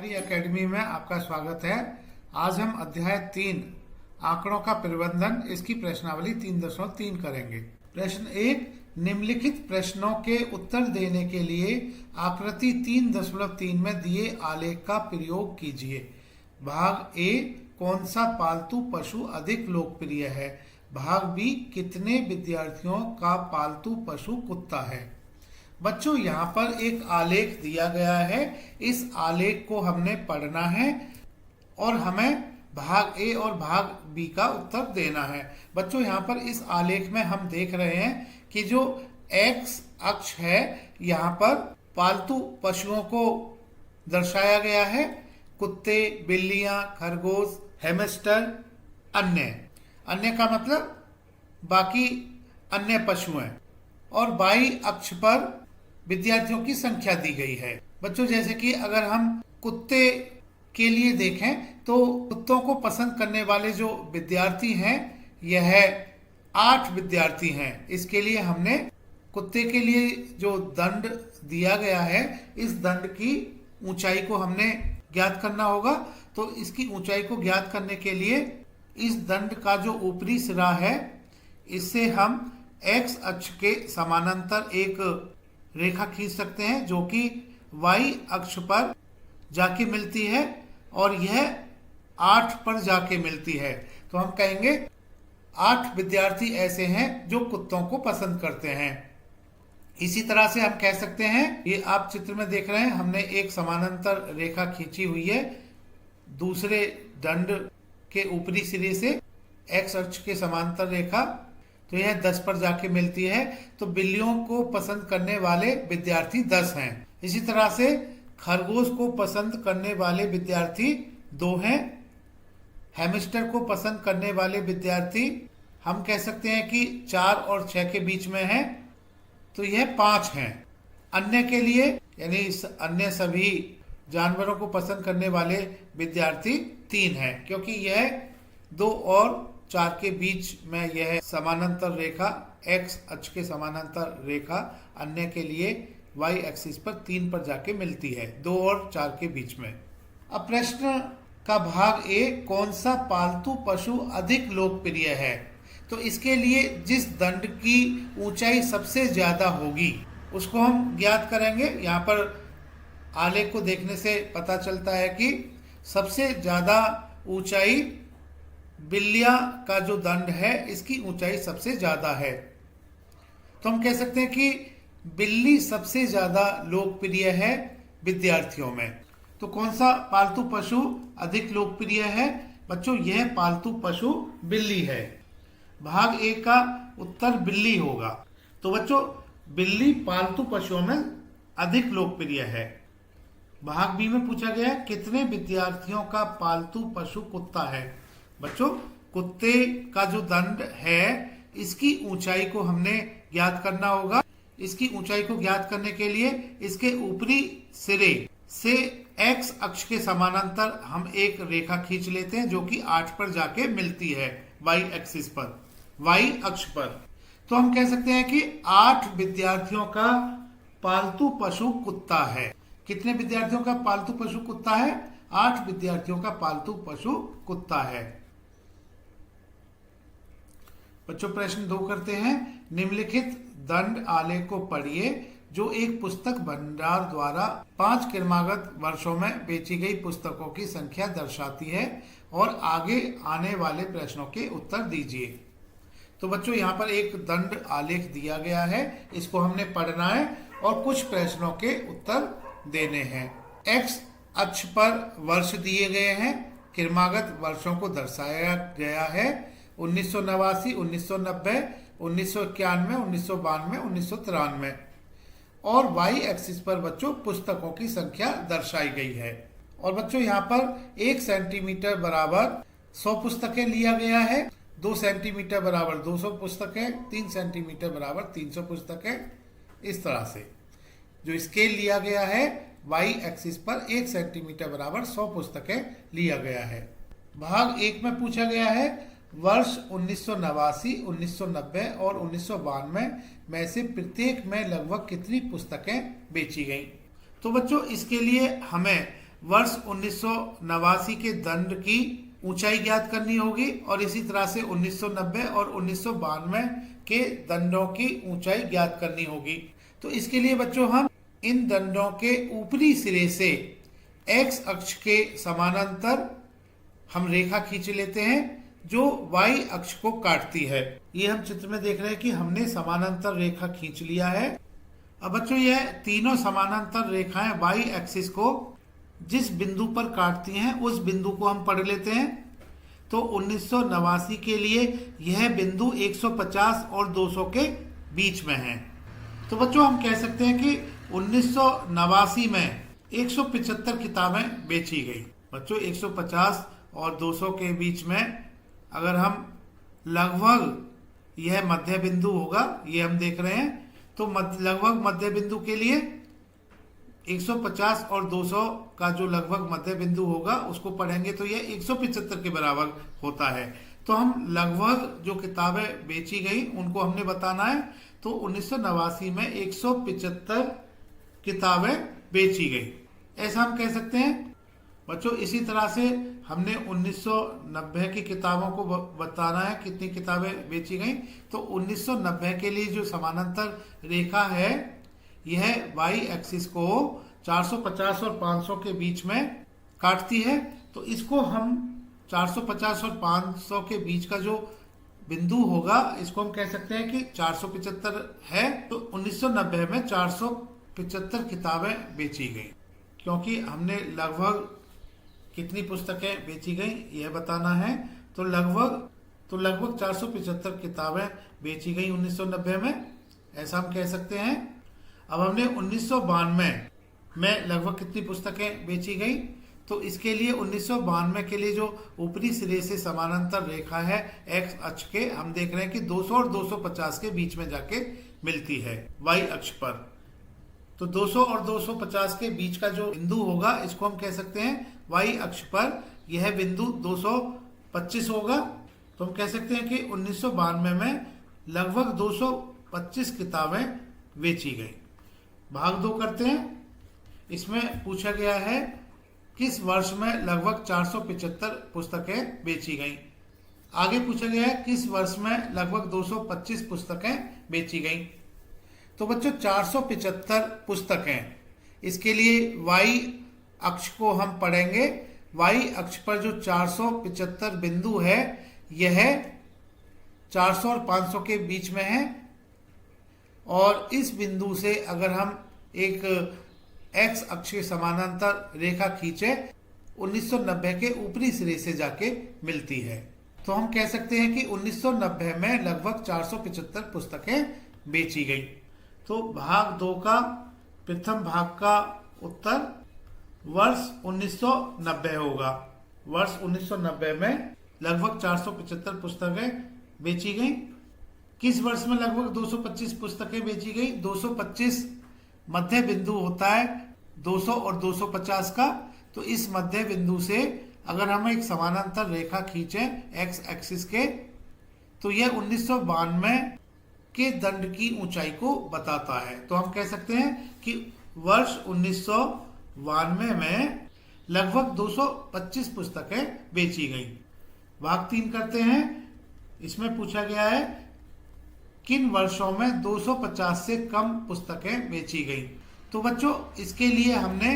हमारी एकेडमी में आपका स्वागत है। आज हम अध्याय 3 आंकड़ों का प्रबंधन इसकी प्रश्नावली 3.3 करेंगे। प्रश्न 1, निम्नलिखित प्रश्नों के उत्तर देने के लिए आकृति 3.3 में दिए आलेख का प्रयोग कीजिए। भाग ए, कौन सा पालतू पशु अधिक लोकप्रिय है। भाग बी, कितने विद्यार्थियों का पालतू पशु कुत्ता है। बच्चों, यहाँ पर एक आलेख दिया गया है। इस आलेख को हमने पढ़ना है और हमें भाग ए और भाग बी का उत्तर देना है। बच्चों, यहाँ पर इस आलेख में हम देख रहे हैं कि जो एक्स अक्ष है, यहाँ पर पालतू पशुओं को दर्शाया गया है। कुत्ते, बिल्लियां, खरगोश, हैमस्टर, अन्य का मतलब बाकी अन्य पशु हैं। और वाई अक्ष पर विद्यार्थियों की संख्या दी गई है। बच्चों, जैसे कि अगर हम कुत्ते के लिए देखें तो कुत्तों को पसंद करने वाले जो विद्यार्थी हैं, यह 8 विद्यार्थी हैं। इसके लिए हमने कुत्ते के लिए जो दंड दिया गया है, इस दंड की ऊंचाई को हमने ज्ञात करना होगा। तो इसकी ऊंचाई को ज्ञात करने के लिए इस दंड का जो ऊपरी सिरा है, इससे हम एक्स अक्ष के समानांतर एक रेखा खींच सकते हैं, जो कि वाई अक्ष पर जाके मिलती है और यह 8 पर जाके मिलती है। तो हम कहेंगे 8 विद्यार्थी ऐसे हैं जो कुत्तों को पसंद करते हैं। इसी तरह से हम कह सकते हैं, ये आप चित्र में देख रहे हैं, हमने एक समानांतर रेखा खींची हुई है दूसरे दंड के ऊपरी सिरे से एक्स अक्ष के समांतर रेखा, तो यह 10 पर जाके मिलती है। तो बिल्लियों को पसंद करने वाले विद्यार्थी 10 हैं। इसी तरह से खरगोश को पसंद करने वाले विद्यार्थी 2 हैं। हैमस्टर को पसंद करने वाले विद्यार्थी हम कह सकते हैं कि 4 और 6 के बीच में हैं, तो यह 5 हैं। अन्य के लिए, यानी अन्य सभी जानवरों को पसंद करने वाले विद्यार्थी 3 हैं, क्योंकि यह 2 और 4 के बीच में यह समानांतर रेखा, एक्स अक्ष के समानांतर रेखा अन्य के लिए वाई एक्सिस पर 3 पर जाके मिलती है, 2 और 4 के बीच में। अब प्रश्न का भाग ए, कौन सा पालतू पशु अधिक लोकप्रिय है। तो इसके लिए जिस दंड की ऊंचाई सबसे ज्यादा होगी उसको हम ज्ञात करेंगे। यहाँ पर आलेख को देखने से पता चलता है कि सबसे ज्यादा ऊंचाई बिल्लियां का जो दंड है, इसकी ऊंचाई सबसे ज्यादा है। तो हम कह सकते हैं कि बिल्ली सबसे ज्यादा लोकप्रिय है विद्यार्थियों में। तो कौन सा पालतू पशु अधिक लोकप्रिय है। बच्चों, यह पालतू पशु बिल्ली है। भाग ए का उत्तर बिल्ली होगा। तो बच्चों, बिल्ली पालतू पशुओं में अधिक लोकप्रिय है। भाग बी में पूछा गया, कितने विद्यार्थियों का पालतू पशु कुत्ता है। बच्चों, कुत्ते का जो दंड है, इसकी ऊंचाई को हमने ज्ञात करना होगा। इसकी ऊंचाई को ज्ञात करने के लिए इसके ऊपरी सिरे से एक्स अक्ष के समानांतर हम एक रेखा खींच लेते हैं, जो कि 8 पर जाके मिलती है वाई एक्सिस पर, वाई अक्ष पर। तो हम कह सकते हैं कि 8 विद्यार्थियों का पालतू पशु कुत्ता है। कितने विद्यार्थियों का पालतू पशु कुत्ता है। 8 विद्यार्थियों का पालतू पशु कुत्ता है। बच्चों, प्रश्न 2 करते हैं। निम्नलिखित दंड आलेख को पढ़िए, जो एक पुस्तक भंडार द्वारा 5 क्रमागत वर्षों में बेची गई पुस्तकों की संख्या दर्शाती है, और आगे आने वाले प्रश्नों के उत्तर दीजिए। तो बच्चों, यहाँ पर एक दंड आलेख दिया गया है, इसको हमने पढ़ना है और कुछ प्रश्नों के उत्तर देने हैं। एक्स अक्ष पर वर्ष दिए गए हैं, क्रमागत वर्षों को दर्शाया गया है 1989, 1990, 1991, 1992, 1993। और वाई एक्सिस पर बच्चों पुस्तकों की संख्या दर्शाई गई है। और बच्चों, यहाँ पर 1 सेंटीमीटर बराबर 100 पुस्तकें लिया गया है, 2 सेंटीमीटर बराबर 200 पुस्तकें, 3 सेंटीमीटर बराबर 300 पुस्तकें। इस तरह से जो स्केल लिया गया है, वाई एक्सिस पर 1 सेंटीमीटर बराबर 100 पुस्तकें लिया गया है। भाग 1 में पूछा गया है, वर्ष 1989, 1990 और 1992 में से प्रत्येक में लगभग कितनी पुस्तकें बेची गईं। तो बच्चों, इसके लिए हमें वर्ष 1989 के दंड की ऊंचाई ज्ञात करनी होगी और इसी तरह से 1990 और 1992 के दंडों की ऊंचाई ज्ञात करनी होगी। तो इसके लिए बच्चों हम इन दंडों के ऊपरी सिरे से एक्स अक्ष के समानांतर हम रेखा खींच लेते हैं जो वाई अक्ष को काटती है। ये हम चित्र में देख रहे हैं कि हमने समानांतर रेखा खींच लिया है। अब बच्चों यह तीनों समानांतर रेखाएं वाई एक्सिस को जिस बिंदु पर काटती हैं उस बिंदु को हम पढ़ लेते हैं। तो 1989 के लिए यह बिंदु 150 और 200 के बीच में है। तो बच्चों हम कह सकते हैं कि 1989 में 175 किताबें बेची गई। बच्चों 150 और 200 के बीच में अगर हम लगभग यह मध्य बिंदु होगा, ये हम देख रहे हैं, तो लगभग मध्य बिंदु के लिए 150 और 200 का जो लगभग मध्य बिंदु होगा उसको पढ़ेंगे तो यह 175 के बराबर होता है। तो हम लगभग जो किताबें बेची गई उनको हमने बताना है। तो 1989 में 175 किताबें बेची गई, ऐसा हम कह सकते हैं। बच्चों इसी तरह से हमने 1990 की किताबों को बताना है कितनी किताबें बेची गई। तो 1990 के लिए जो समानांतर रेखा है यह वाई एक्सिस को 450 और 500 के बीच में काटती है। तो इसको हम 450 और 500 के बीच का जो बिंदु होगा इसको हम कह सकते हैं कि 475 है। तो 1990 में 475 किताबें बेची गई, क्योंकि हमने लगभग कितनी पुस्तकें बेची गई यह बताना है। तो लगभग 475 किताबें बेची गई 1990 में, ऐसा हम कह सकते हैं। अब हमने 1992 में लगभग कितनी पुस्तकें बेची गई, तो इसके लिए 1992 के लिए जो ऊपरी सिरे से समानांतर रेखा है एक्स अक्ष के, हम देख रहे हैं कि 200 और 250 के बीच में जाके मिलती है वाई अक्ष पर। तो 200 और 250 के बीच का जो बिंदु होगा इसको हम कह सकते हैं वाई अक्ष पर यह बिंदु 225 होगा। तो हम कह सकते हैं कि 1992 में लगभग 225 किताबें बेची गई। भाग 2 करते हैं। इसमें पूछा गया है किस वर्ष में लगभग 475 पुस्तकें बेची गई। आगे पूछा गया है किस वर्ष में लगभग 225 पुस्तकें बेची गई। तो बच्चों 475 पुस्तकें, इसके लिए वाई अक्ष को हम पढ़ेंगे। वाई अक्ष पर जो 475 बिंदु है यह 400 और 500 के बीच में है। और इस बिंदु से अगर हम एक एक्स अक्ष के समानांतर रेखा खींचे 1990 के ऊपरी सिरे से जाके मिलती है। तो हम कह सकते हैं कि 1990 में लगभग 475 पुस्तकें बेची गई। तो भाग 2 का प्रथम भाग का उत्तर वर्ष 1990 होगा। वर्ष 1990 में लगभग 475 पुस्तकें बेची गई। किस वर्ष में लगभग 225 पुस्तकें बेची गई? 225 मध्य बिंदु होता है 200 और 250 का। तो इस मध्य बिंदु से अगर हम एक समानांतर रेखा खींचें एक्स एक्सिस के, तो यह 1992 के दंड की ऊंचाई को बताता है। तो हम कह सकते हैं कि वर्ष 1992 में लगभग 225 पुस्तकें बेची गई। भाग 3 करते हैं। इसमें पूछा गया है किन वर्षों में 250 से कम पुस्तकें बेची गई। तो बच्चों इसके लिए हमने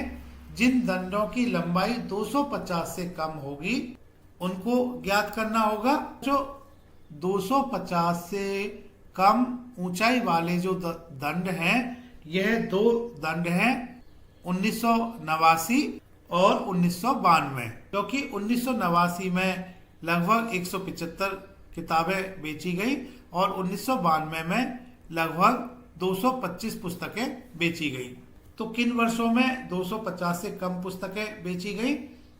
जिन दंडों की लंबाई 250 से कम होगी उनको ज्ञात करना होगा। जो 250 से कम ऊंचाई वाले जो दंड हैं यह 2 दंड हैं 1989 और 1992, क्योंकि 1989 में लगभग 175 किताबें बेची गई और 1992 में लगभग 225 पुस्तकें बेची गई। तो किन वर्षों में 250 से कम पुस्तकें बेची गई?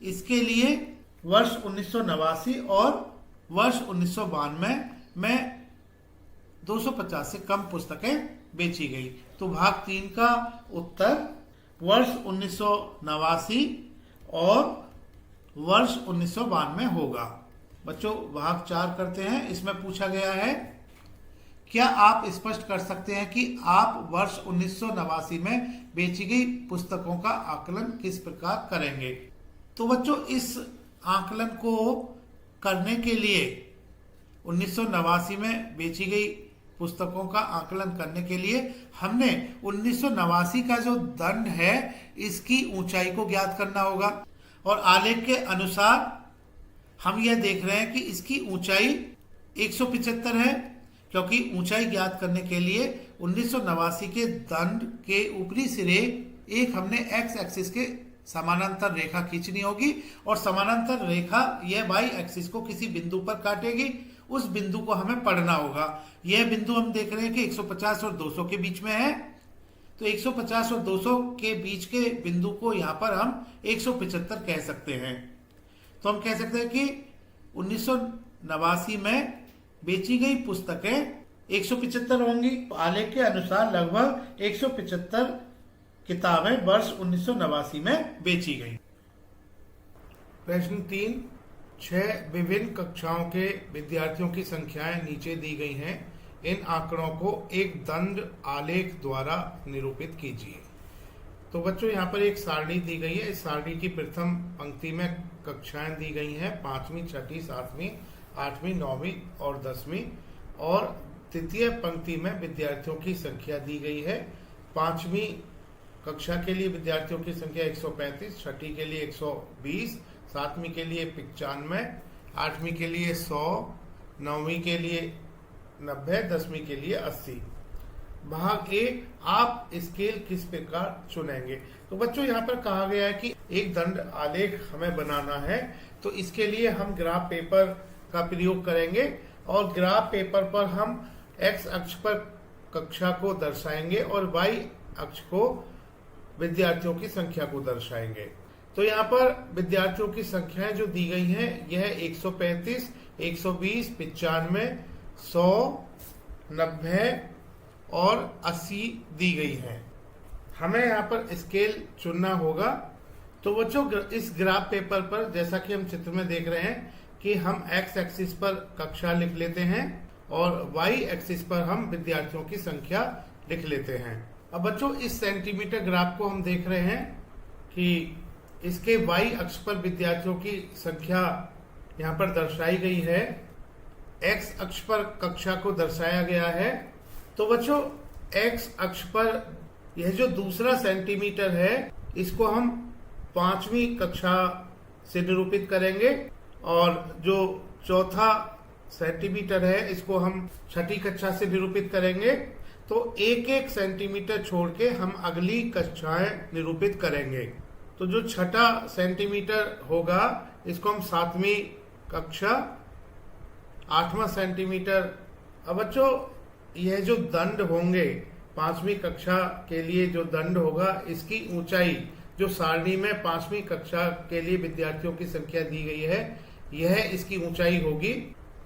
इसके लिए वर्ष 1989 और वर्ष 1992 में 250 से कम पुस्तकें बेची गई। तो भाग 3 का उत्तर वर्ष 1989 और वर्ष 1992 होगा। बच्चों भाग 4 करते हैं। इसमें पूछा गया है क्या आप स्पष्ट कर सकते हैं कि आप वर्ष 1989 में बेची गई पुस्तकों का आकलन किस प्रकार करेंगे? तो बच्चों, इस आकलन को करने के लिए 1989 में बेची गई पुस्तकों का आकलन करने के लिए हमने 1989 का जो दंड है इसकी ऊंचाई को ज्ञात करना होगा। और आलेख के अनुसार हम यह देख रहे हैं कि इसकी ऊंचाई 175 है, क्योंकि ऊंचाई ज्ञात करने के लिए 1989 के दंड के ऊपरी सिरे एक हमने एक्स एक्सिस के समानांतर रेखा खींचनी होगी और समानांतर रेखा यह वाई एक्सिस को किसी बिंदु पर काटेगी। उस बिंदु को हमें पढ़ना होगा। यह बिंदु हम देख रहे हैं कि 150 और 200 के बीच में है, तो 150 और 200 के बीच के बिंदु को यहां पर हम 175 कह सकते हैं। तो हम कह सकते हैं कि 1989 में बेची गई पुस्तकें 175 होंगी। आलेख के अनुसार लगभग 175 किताबें वर्ष 1989 में बेची गई। प्रश्न 3, 6 विभिन्न कक्षाओं के विद्यार्थियों की संख्याएं नीचे दी गई हैं। इन आंकड़ों को एक दंड आलेख द्वारा निरूपित कीजिए। तो बच्चों, यहाँ पर एक सारणी दी गई है। इस सारणी की प्रथम पंक्ति में कक्षाएं दी गई हैं, 5वीं, 6ठी, 7वीं, 8वीं, 9वीं और 10वीं। और तृतीय पंक्ति में विद्यार्थियों की संख्या दी गई है। 5वीं कक्षा के लिए विद्यार्थियों की संख्या 135, 6ठी के लिए 120, 7वीं के लिए 95, 8वीं के लिए 100, 9वीं के लिए 90, 10वीं के लिए 80। भाग ए, आप स्केल किस प्रकार चुनेंगे? तो बच्चों, यहाँ पर कहा गया है कि एक दंड आलेख हमें बनाना है, तो इसके लिए हम ग्राफ पेपर का प्रयोग करेंगे और ग्राफ पेपर पर हम एक्स अक्ष पर कक्षा को दर्शाएंगे और वाई अक्ष को विद्यार्थियों की संख्या को दर्शाएंगे। तो यहाँ पर विद्यार्थियों की संख्याएं जो दी गई हैं यह 135, 120, 95, 100, 90 और 80 दी गई है। हमें यहाँ पर स्केल चुनना होगा। तो बच्चों, इस ग्राफ पेपर पर जैसा कि हम चित्र में देख रहे हैं कि हम एक्स एक्सिस पर कक्षा लिख लेते हैं और वाई एक्सिस पर हम विद्यार्थियों की संख्या लिख लेते हैं। अब बच्चों, इस सेंटीमीटर ग्राफ को हम देख रहे हैं कि इसके वाई अक्ष पर विद्यार्थियों की संख्या यहाँ पर दर्शाई गई है, एक्स अक्ष पर कक्षा को दर्शाया गया है। तो बच्चों, एक्स अक्ष पर यह जो दूसरा सेंटीमीटर है इसको हम 5वीं कक्षा से निरूपित करेंगे और जो चौथा सेंटीमीटर है इसको हम 6ठी कक्षा से निरूपित करेंगे। तो एक एक सेंटीमीटर छोड़ के हम अगली कक्षाएं निरूपित करेंगे। तो जो 6ठा सेंटीमीटर होगा इसको हम 7वीं कक्षा, 8वां सेंटीमीटर। अब बच्चों, यह जो दंड होंगे 5वीं कक्षा के लिए जो दंड होगा इसकी ऊंचाई जो सारणी में 5वीं कक्षा के लिए विद्यार्थियों की संख्या दी गई है यह इसकी ऊंचाई होगी।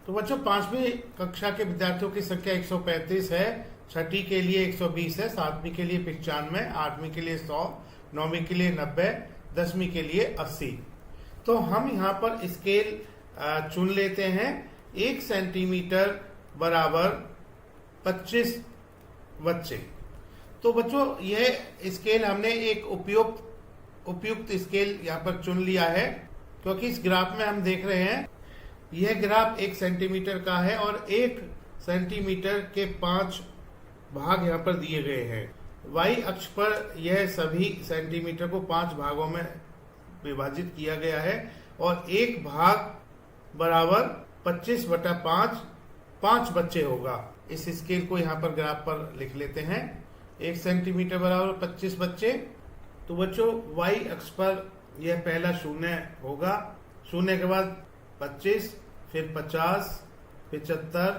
तो बच्चों, 5वीं कक्षा के विद्यार्थियों की संख्या 135 है, 6ठी के लिए 120 है, 7वीं के लिए 95, 8वीं के लिए 100, 9वीं के लिए 90, 10वीं के लिए 80। तो हम यहाँ पर स्केल चुन लेते हैं। 1 सेंटीमीटर बराबर 25 बच्चे। तो बच्चों, यह स्केल हमने एक उपयुक्त स्केल यहाँ पर चुन लिया है, क्योंकि इस ग्राफ में हम देख रहे हैं यह ग्राफ 1 सेंटीमीटर का है और 1 सेंटीमीटर के 5 भाग यहाँ पर दिए गए हैं। वाई अक्ष पर यह सभी सेंटीमीटर को 5 भागों में विभाजित किया गया है और एक भाग बराबर 25/5 5 बच्चे होगा। इस स्केल को यहाँ पर ग्राफ पर लिख लेते हैं। 1 सेंटीमीटर बराबर 25 बच्चे। तो बच्चों, वाई अक्ष पर यह पहला 0 होगा, 0 के बाद 25, फिर 50, 75,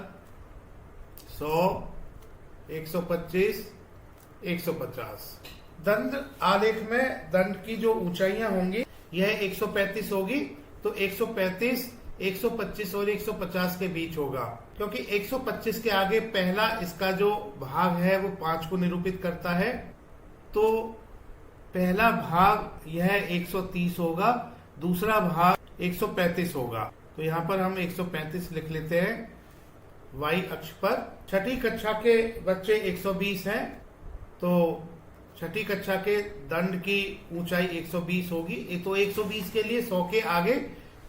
100, 125, 150। दंड आलेख में दंड की जो ऊंचाइयां होंगी यह 135 होगी। तो 135, 125 और 150 के बीच होगा, क्योंकि 125 के आगे पहला इसका जो भाग है वो 5 को निरूपित करता है। तो पहला भाग यह 130 होगा, दूसरा भाग 135 होगा। तो यहाँ पर हम 135 लिख लेते हैं। y अक्ष पर। छठी कक्षा के बच्चे 120 हैं, तो छठी कक्षा के दंड की ऊंचाई 120 होगी। तो 120 के लिए 100 के आगे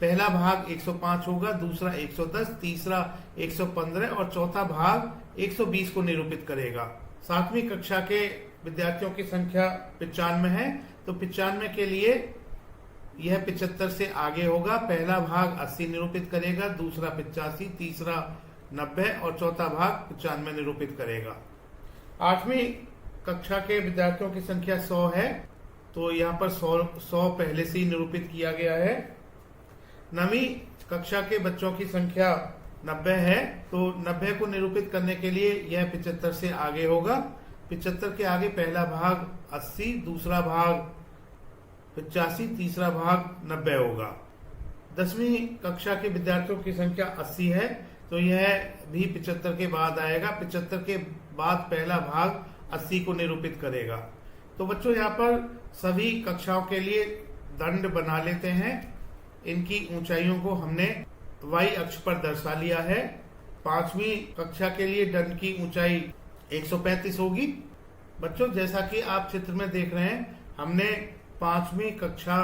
पहला भाग 105 होगा, दूसरा 110, तीसरा 115 और चौथा भाग 120 को निरूपित करेगा। सातवीं कक्षा के विद्यार्थियों की संख्या 95 है, तो 95 के लिए यह 75 से आगे होगा। पहला भाग 80 निरूपित करेगा, दूसरा 85, तीसरा 90 और चौथा भाग 95 निरूपित करेगा। आठवीं कक्षा के विद्यार्थियों की संख्या 100 है, तो यहाँ पर 100 पहले से ही निरूपित किया गया है। नवीं कक्षा के बच्चों की संख्या 90 है, तो 90 को निरूपित करने के लिए यह 75 से आगे होगा। 75 के आगे पहला भाग 80, दूसरा भाग 85, तीसरा भाग 90 होगा। 10वीं कक्षा के विद्यार्थियों की संख्या 80 है, तो यह भी 75 के बाद आएगा। 75 के बाद पहला भाग 80 को निरूपित करेगा। तो बच्चों यहाँ पर सभी कक्षाओं के लिए दंड बना लेते हैं। इनकी ऊंचाइयों को हमने y अक्ष पर दर्शा लिया है। 5वीं कक्षा के लिए दंड की ऊंचाई 135 होगी। बच्चों जैसा कि आप चित्र में देख रहे हैं, हमने 5वीं कक्षा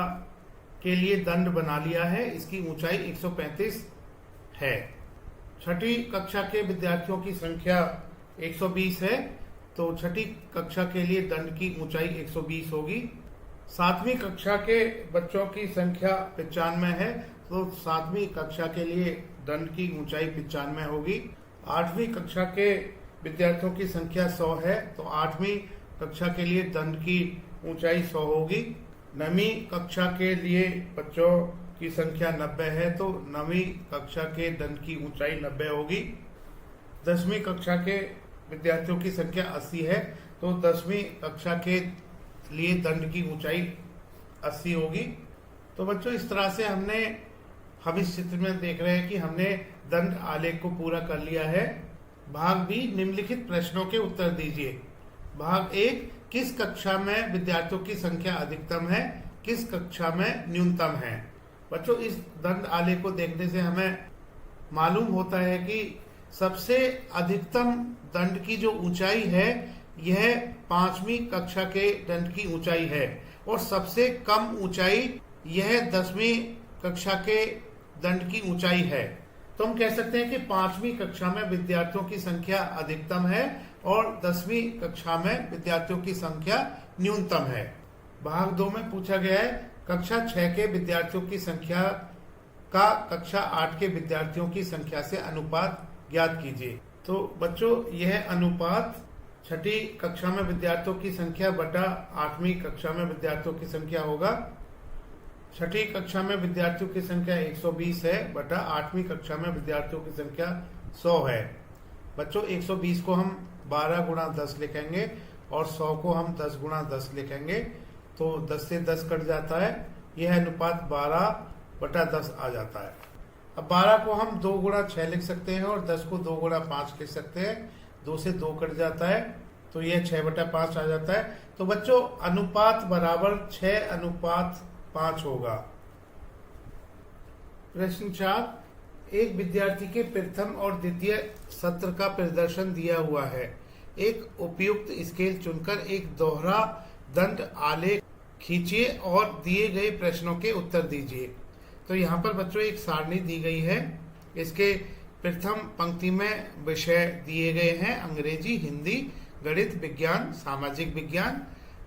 के लिए दंड बना लिया है, इसकी ऊंचाई 135 है। छठी कक्षा के विद्यार्थियों की संख्या 120 है, तो छठी कक्षा के लिए दंड की ऊंचाई 120 होगी। 7वीं कक्षा के बच्चों की संख्या 95 है, तो 7वीं कक्षा के लिए दंड की ऊंचाई 95 होगी। 8वीं कक्षा के विद्यार्थियों की संख्या 100 है, तो 8वीं कक्षा के लिए दंड की ऊंचाई 100 होगी। 9वीं कक्षा के लिए बच्चों की संख्या 90 है, तो 9वीं कक्षा के दंड की ऊंचाई 90 होगी। 10वीं कक्षा के विद्यार्थियों की संख्या 80 है, तो 10वीं कक्षा के लिए दंड की ऊंचाई 80 होगी। तो बच्चों इस तरह से हम इस चित्र में देख रहे हैं कि हमने दंड आलेख को पूरा कर लिया है। भाग बी, निम्नलिखित प्रश्नों के उत्तर दीजिए। भाग 1, किस कक्षा में विद्यार्थियों की संख्या अधिकतम है, किस कक्षा में न्यूनतम है। बच्चों इस दंड आलेख को देखने से हमें मालूम होता है कि सबसे अधिकतम दंड की जो ऊंचाई है यह 5वीं कक्षा के दंड की ऊंचाई है, और सबसे कम ऊंचाई यह 10वीं कक्षा के दंड की ऊंचाई है। तो हम कह सकते हैं कि 5वीं कक्षा में विद्यार्थियों की संख्या अधिकतम है और 10वीं कक्षा में विद्यार्थियों की संख्या न्यूनतम है। भाग 2 में पूछा गया है, कक्षा 6 के विद्यार्थियों की संख्या का कक्षा 8 के विद्यार्थियों की संख्या से अनुपात ज्ञात कीजिए। तो बच्चों यह अनुपात छठी कक्षा में विद्यार्थियों की संख्या बटा 8वीं कक्षा में विद्यार्थियों की संख्या होगा। छठी कक्षा में विद्यार्थियों की संख्या 120 है बटा 8वीं कक्षा में विद्यार्थियों की संख्या 100 है। बच्चों 120 को हम 12 गुणा 10 लिखेंगे और 100 को हम 10 गुणा 10 लिखेंगे, तो 10 से 10 कट जाता है, यह अनुपात 12 बटा 10 आ जाता है। अब 12 को हम 2 गुणा 6 लिख सकते हैं और 10 को 2 गुणा 5 लिख सकते हैं, 2 से 2 कट जाता है, तो यह 6 बटा 5 आ जाता है। तो बच्चों अनुपात बराबर 6:5 होगा। प्रश्न 4, एक विद्यार्थी के प्रथम और द्वितीय सत्र का प्रदर्शन दिया हुआ है। एक उपयुक्त स्केल चुनकर एक दोहरा दंड आलेख खींचिए और दिए गए प्रश्नों के उत्तर दीजिए। तो यहाँ पर बच्चों एक सारणी दी गई है। इसके प्रथम पंक्ति में विषय दिए गए हैं, अंग्रेजी, हिंदी, गणित, विज्ञान, सामाजिक विज्ञान,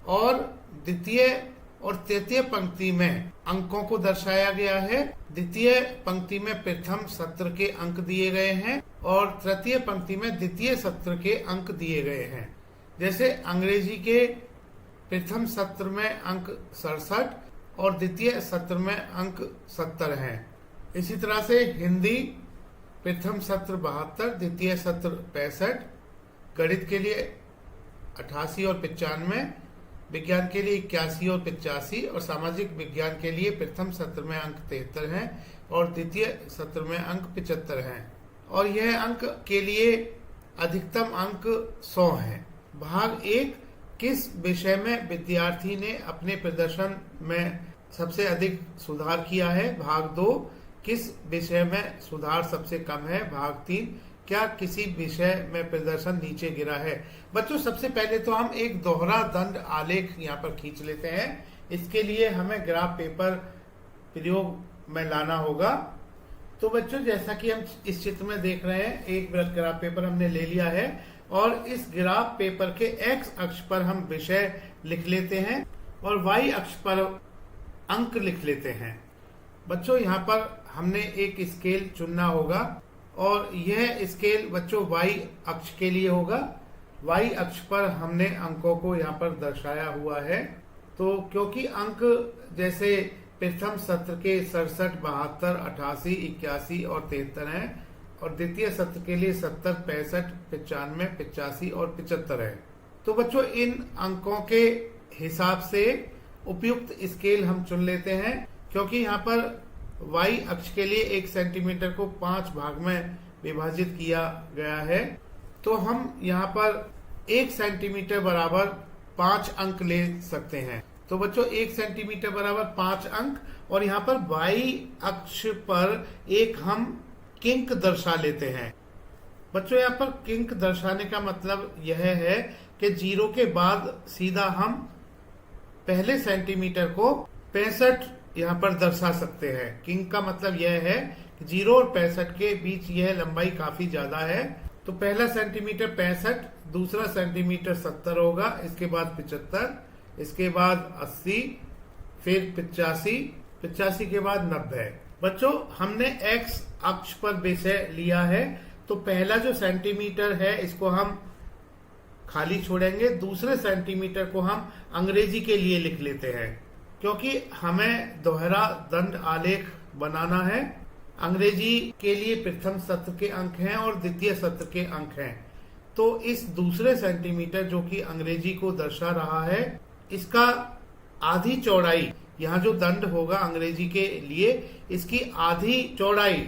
और द्वितीय और तृतीय पंक्ति में अंकों को दर्शाया गया है। द्वितीय पंक्ति में प्रथम सत्र के अंक दिए गए हैं और तृतीय पंक्ति में द्वितीय सत्र के अंक दिए गए हैं। जैसे अंग्रेजी के प्रथम सत्र में अंक 67 और द्वितीय सत्र में अंक 70 हैं। इसी तरह से हिंदी प्रथम सत्र 72, द्वितीय सत्र 65, गणित के लिए 88 और 95, विज्ञान के लिए 81 और 85, और सामाजिक विज्ञान के लिए प्रथम सत्र में अंक 73 हैं और द्वितीय सत्र में अंक 75 हैं, और यह अंक के लिए अधिकतम अंक 100 हैं। भाग 1, किस विषय में विद्यार्थी ने अपने प्रदर्शन में सबसे अधिक सुधार किया है। भाग 2, किस विषय में सुधार सबसे कम है। भाग 3, क्या किसी विषय में प्रदर्शन नीचे गिरा है। बच्चों सबसे पहले तो हम एक दोहरा दंड आलेख यहाँ पर खींच लेते हैं। इसके लिए हमें ग्राफ पेपर प्रयोग में लाना होगा। तो बच्चों जैसा कि हम इस चित्र में देख रहे हैं, एक ग्राफ पेपर हमने ले लिया है और इस ग्राफ पेपर के एक्स अक्ष पर हम विषय लिख लेते हैं और वाई अक्ष पर अंक लिख लेते हैं। बच्चों यहाँ पर हमने एक स्केल चुनना होगा और यह स्केल बच्चों वाई अक्ष के लिए होगा। वाई अक्ष पर हमने अंकों को यहाँ पर दर्शाया हुआ है। तो क्योंकि अंक जैसे प्रथम सत्र के 67, 72, 88, 81 और 73 हैं और द्वितीय सत्र के लिए 70, 65, 95, 85 और 75 है। तो बच्चों इन अंकों के हिसाब से उपयुक्त स्केल हम चुन लेते हैं। क्योंकि यहाँ पर वाई अक्ष के लिए 1 सेंटीमीटर को 5 भाग में विभाजित किया गया है, तो हम यहाँ पर 1 सेंटीमीटर बराबर 5 अंक ले सकते हैं। तो बच्चों 1 सेंटीमीटर बराबर 5 अंक और यहाँ पर वाई अक्ष पर एक हम किंक दर्शा लेते हैं। बच्चों यहाँ पर किंक दर्शाने का मतलब यह है कि 0 के बाद सीधा हम पहले सेंटीमीटर को 65 यहाँ पर दर्शा सकते हैं। किंक का मतलब यह है कि 0 और 65 के बीच यह लंबाई काफी ज्यादा है। तो पहला सेंटीमीटर 65, दूसरा सेंटीमीटर 70 होगा, इसके बाद 75, इसके बाद 80, फिर 85, 85 के बाद 90। बच्चों हमने एक्स अक्ष पर विषय लिया है, तो पहला जो सेंटीमीटर है इसको हम खाली छोड़ेंगे, दूसरे सेंटीमीटर को हम अंग्रेजी के लिए लिख लेते हैं। क्योंकि हमें दोहरा दंड आलेख बनाना है। अंग्रेजी के लिए प्रथम सत्र के अंक हैं और द्वितीय सत्र के अंक हैं। तो इस दूसरे सेंटीमीटर जो कि अंग्रेजी को दर्शा रहा है, इसका आधी चौड़ाई, यहाँ जो दंड होगा अंग्रेजी के लिए, इसकी आधी चौड़ाई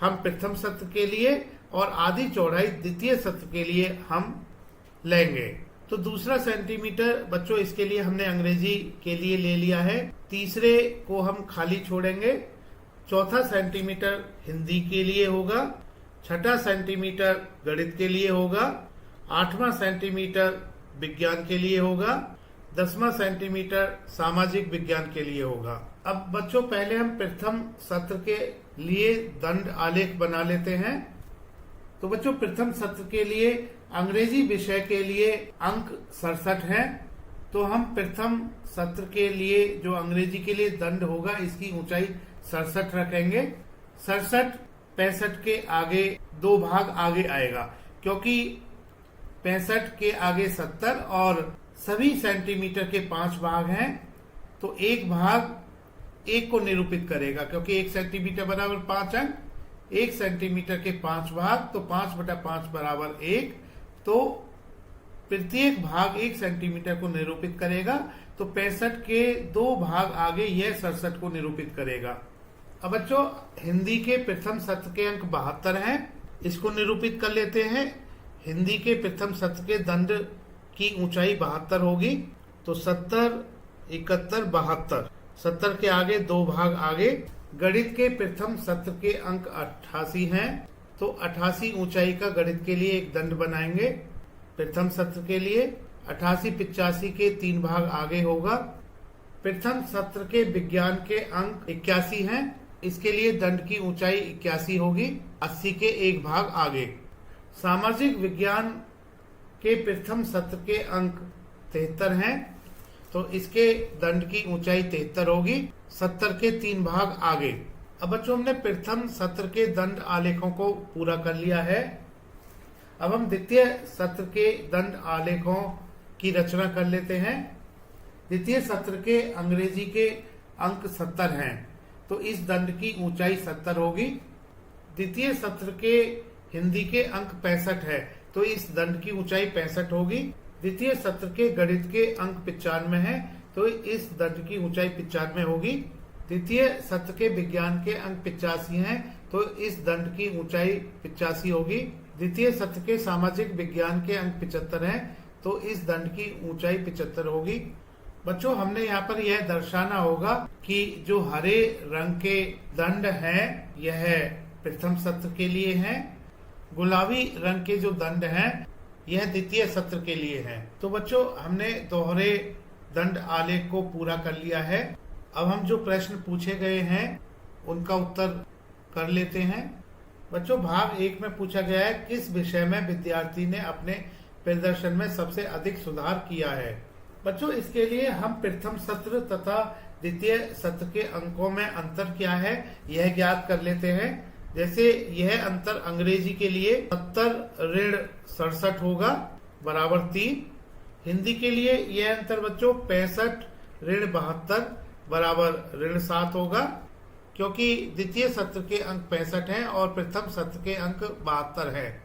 हम प्रथम सत्र के लिए और आधी चौड़ाई द्वितीय सत्र के लिए हम लेंगे। तो दूसरा सेंटीमीटर बच्चों इसके लिए हमने अंग्रेजी के लिए ले लिया है, तीसरे को हम खाली छोड़ेंगे। चौथा सेंटीमीटर हिंदी के लिए होगा, छठा सेंटीमीटर गणित के लिए होगा, 8वां सेंटीमीटर विज्ञान के लिए होगा, 10वां सेंटीमीटर सामाजिक विज्ञान के लिए होगा। अब बच्चों पहले हम प्रथम सत्र के लिए दंड आलेख बना लेते हैं। तो बच्चों प्रथम सत्र के लिए अंग्रेजी विषय के लिए अंक 67 हैं। तो हम प्रथम सत्र के लिए जो अंग्रेजी के लिए दंड होगा इसकी ऊंचाई 67 रखेंगे। 67 65 के आगे 2 भाग आगे आएगा, क्योंकि 65 के आगे 70 और सभी सेंटीमीटर के 5 भाग हैं। तो एक भाग 1 को निरूपित करेगा, क्योंकि 1 सेंटीमीटर बराबर 5 अंक, 1 सेंटीमीटर के 5 भाग, तो 5/5 बराबर 1। तो प्रत्येक भाग 1 सेंटीमीटर को निरूपित करेगा। तो 65 के 2 भाग आगे यह 67 को निरूपित करेगा। अब बच्चों हिंदी के प्रथम सत्र के अंक 72 हैं, इसको निरूपित कर लेते हैं। हिंदी के प्रथम सत्र के दंड की ऊंचाई 72 होगी। तो 70, 71, 72, 70 के आगे 2 भाग आगे। गणित के प्रथम सत्र के अंक 88 हैं, तो 88 ऊंचाई का गणित के लिए एक दंड बनाएंगे प्रथम सत्र के लिए। 88, 85 के 3 भाग आगे होगा। प्रथम सत्र के विज्ञान के अंक 81 हैं, इसके लिए दंड की ऊंचाई 81 होगी, 80 के 1 भाग आगे। सामाजिक विज्ञान के प्रथम सत्र के अंक 73 हैं, तो इसके दंड की ऊंचाई 73 होगी, 70 के 3 भाग आगे। अब बच्चों हमने प्रथम सत्र के दंड आलेखों को पूरा कर लिया है। अब हम द्वितीय सत्र के दंड आलेखों की रचना कर लेते हैं। द्वितीय सत्र के अंग्रेजी के अंक 70 हैं, तो इस दंड की ऊंचाई 70 होगी। द्वितीय सत्र के हिंदी के अंक 65 है, तो इस दंड की ऊंचाई 65 होगी। द्वितीय सत्र के गणित के अंक 95 है, तो इस दंड की ऊंचाई 95 होगी। द्वितीय सत्र के विज्ञान के अंक 85 हैं, तो इस दंड की ऊंचाई 85 होगी। द्वितीय सत्र के सामाजिक विज्ञान के अंक 75 हैं, तो इस दंड की ऊंचाई 75 होगी। बच्चों हमने यहाँ पर यह दर्शाना होगा कि जो हरे रंग के दंड हैं यह प्रथम सत्र के लिए हैं गुलाबी रंग के जो दंड हैं यह द्वितीय सत्र के लिए हैं। तो बच्चों हमने दोहरे दंड आलेख को पूरा कर लिया है। अब हम जो प्रश्न पूछे गए हैं उनका उत्तर कर लेते हैं। बच्चों भाग 1 में पूछा गया है किस विषय में विद्यार्थी ने अपने प्रदर्शन में सबसे अधिक सुधार किया है। बच्चों इसके लिए हम प्रथम सत्र तथा द्वितीय सत्र के अंकों में अंतर क्या है यह ज्ञात कर लेते हैं। जैसे यह अंतर अंग्रेजी के लिए 70-67 होगा बराबर 3। हिंदी के लिए यह अंतर बच्चों 65-72 बराबर 7 होगा, क्योंकि द्वितीय सत्र के अंक 65 हैं और प्रथम सत्र के अंक 72 है।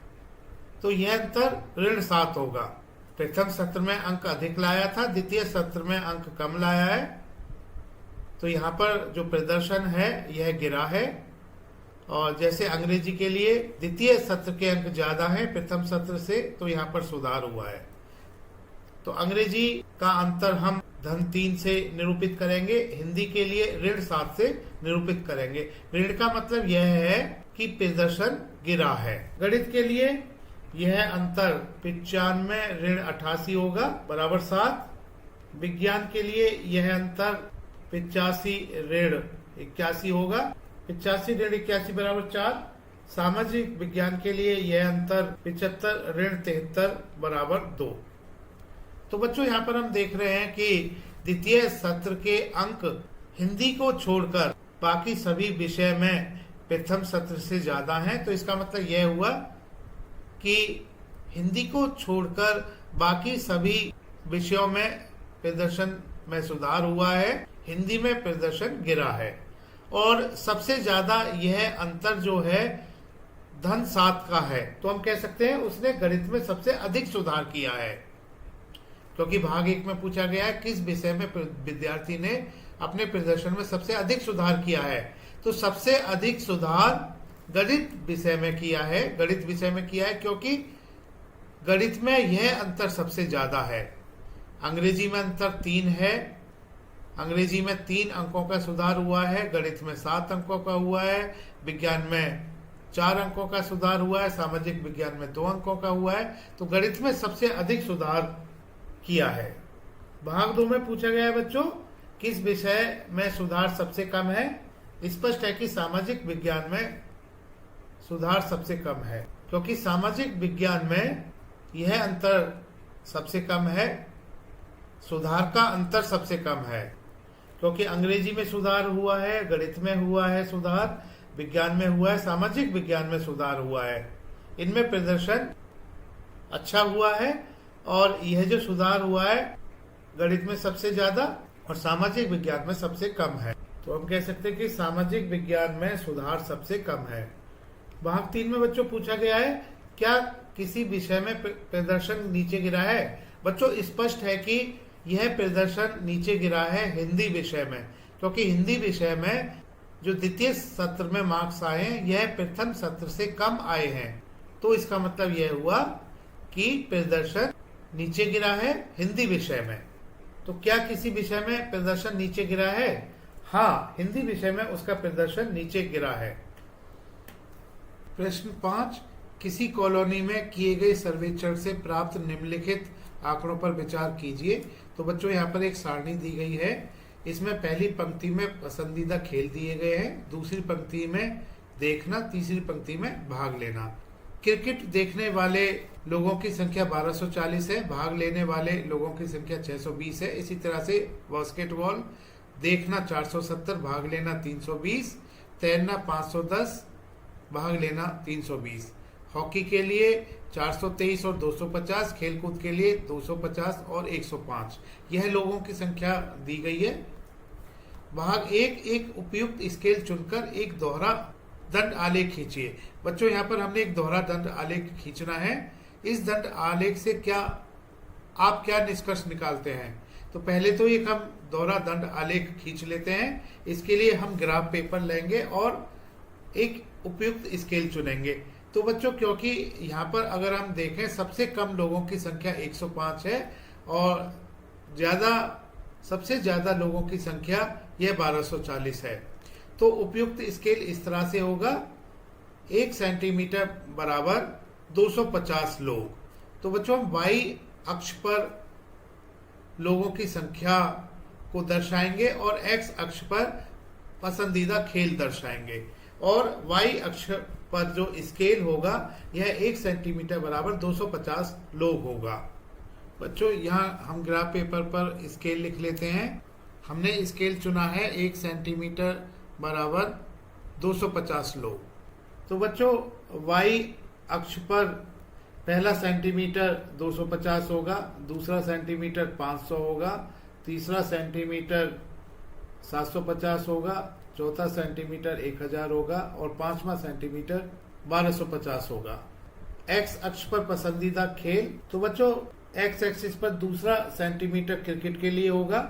तो यह अंतर 7 होगा। प्रथम सत्र में अंक अधिक लाया था, द्वितीय सत्र में अंक कम लाया है। तो यहाँ पर जो प्रदर्शन है यह गिरा है। और जैसे अंग्रेजी के लिए द्वितीय सत्र के अंक ज्यादा हैं प्रथम सत्र से, तो यहाँ पर सुधार हुआ है। तो अंग्रेजी का अंतर हम -3 से निरूपित करेंगे, हिंदी के लिए 7 से निरूपित करेंगे। ऋण का मतलब यह है कि प्रदर्शन गिरा है। गणित के लिए यह अंतर 95-88 होगा बराबर 7। विज्ञान के लिए यह अंतर 85-81 होगा, 85-81 बराबर 4। सामाजिक विज्ञान के लिए यह अंतर 75-73 बराबर 2। तो बच्चों यहाँ पर हम देख रहे हैं कि द्वितीय सत्र के अंक हिंदी को छोड़कर बाकी सभी विषय में प्रथम सत्र से ज्यादा हैं। तो इसका मतलब यह हुआ कि हिंदी को छोड़कर बाकी सभी विषयों में प्रदर्शन में सुधार हुआ है, हिंदी में प्रदर्शन गिरा है। और सबसे ज्यादा यह अंतर जो है 7 का है। तो हम कह सकते हैं उसने गणित में सबसे अधिक सुधार किया है, क्योंकि भाग 1 में पूछा गया है किस विषय में विद्यार्थी ने अपने प्रदर्शन में सबसे अधिक सुधार किया है। तो सबसे अधिक सुधार गणित विषय में किया है, गणित विषय में किया है, क्योंकि गणित में यह अंतर सबसे ज्यादा है। अंग्रेजी में अंतर 3 है, अंग्रेजी में 3 अंकों का सुधार हुआ है, गणित में 7 अंकों का हुआ है, विज्ञान में 4 अंकों का सुधार हुआ है, सामाजिक विज्ञान में 2 अंकों का हुआ है। तो गणित में सबसे अधिक सुधार किया है। भाग 2 में पूछा गया है बच्चों किस विषय में सुधार सबसे कम है। स्पष्ट है कि सामाजिक विज्ञान में सुधार सबसे कम है, क्योंकि सामाजिक विज्ञान में यह अंतर सबसे कम है, सुधार का अंतर सबसे कम है। क्योंकि अंग्रेजी में सुधार हुआ है, गणित में हुआ है सुधार, विज्ञान में हुआ है, सामाजिक विज्ञान में सुधार हुआ है। इनमें प्रदर्शन अच्छा हुआ है और यह जो सुधार हुआ है गणित में सबसे ज्यादा और सामाजिक विज्ञान में सबसे कम है। तो हम कह सकते हैं कि सामाजिक विज्ञान में सुधार सबसे कम है। भाग 3 में बच्चों पूछा गया है क्या किसी विषय में प्रदर्शन नीचे गिरा है। बच्चों स्पष्ट है कि यह प्रदर्शन नीचे गिरा है हिंदी विषय में, क्योंकि हिंदी विषय में जो द्वितीय सत्र में मार्क्स आए हैं यह प्रथम सत्र से कम आए हैं। तो इसका मतलब यह हुआ कि प्रदर्शन नीचे गिरा है हिंदी विषय में। तो क्या किसी विषय में प्रदर्शन नीचे गिरा है? हाँ, हिंदी विषय में उसका प्रदर्शन नीचे गिरा है। प्रश्न 5, किसी कॉलोनी में किए गए सर्वेक्षण से प्राप्त निम्नलिखित आंकड़ों पर विचार कीजिए। तो बच्चों यहाँ पर एक सारणी दी गई है। इसमें पहली पंक्ति में पसंदीदा खेल दिए गए हैं, दूसरी पंक्ति में देखना, तीसरी पंक्ति में भाग लेना। क्रिकेट देखने वाले लोगों की संख्या 1240 है, भाग लेने वाले लोगों की संख्या 620 है। इसी तरह से बास्केटबॉल देखना 470, भाग लेना 320, तैरना 510, भाग लेना 320। हॉकी के लिए 423 और 250, खेलकूद के लिए 250 और 105। यह लोगों की संख्या दी गई है। भाग 1, एक उपयुक्त स्केल चुनकर एक दोहरा दंड आलेख खींचिए। बच्चों यहाँ पर हमने एक दोहरा दंड आलेख खींचना है। इस दंड आलेख से आप क्या निष्कर्ष निकालते हैं? तो पहले तो एक हम दोहरा दंड आलेख खींच लेते हैं। इसके लिए हम ग्राफ पेपर लेंगे और एक उपयुक्त स्केल चुनेंगे। तो बच्चों क्योंकि यहाँ पर अगर हम देखें सबसे कम लोगों की संख्या 105 है और सबसे ज्यादा लोगों की संख्या यह 1240 है। तो उपयुक्त स्केल इस तरह से होगा, 1 सेंटीमीटर बराबर 250 लोग। तो बच्चों हम y अक्ष पर लोगों की संख्या को दर्शाएंगे और x अक्ष पर पसंदीदा खेल दर्शाएंगे, और y अक्ष पर जो स्केल होगा यह 1 सेंटीमीटर बराबर 250 लोग होगा। बच्चों यहाँ हम ग्राफ पेपर पर स्केल लिख लेते हैं। हमने स्केल चुना है 1 सेंटीमीटर बराबर 250 लोग। तो बच्चों y अक्ष पर पहला सेंटीमीटर 250 होगा, दूसरा सेंटीमीटर 500 होगा, तीसरा सेंटीमीटर 750 होगा, चौथा सेंटीमीटर 1000 होगा और पांचवा सेंटीमीटर 1250 होगा। एक्स अक्ष पर पसंदीदा खेल, तो बच्चों एक्स एक्सिस पर दूसरा सेंटीमीटर क्रिकेट के लिए होगा,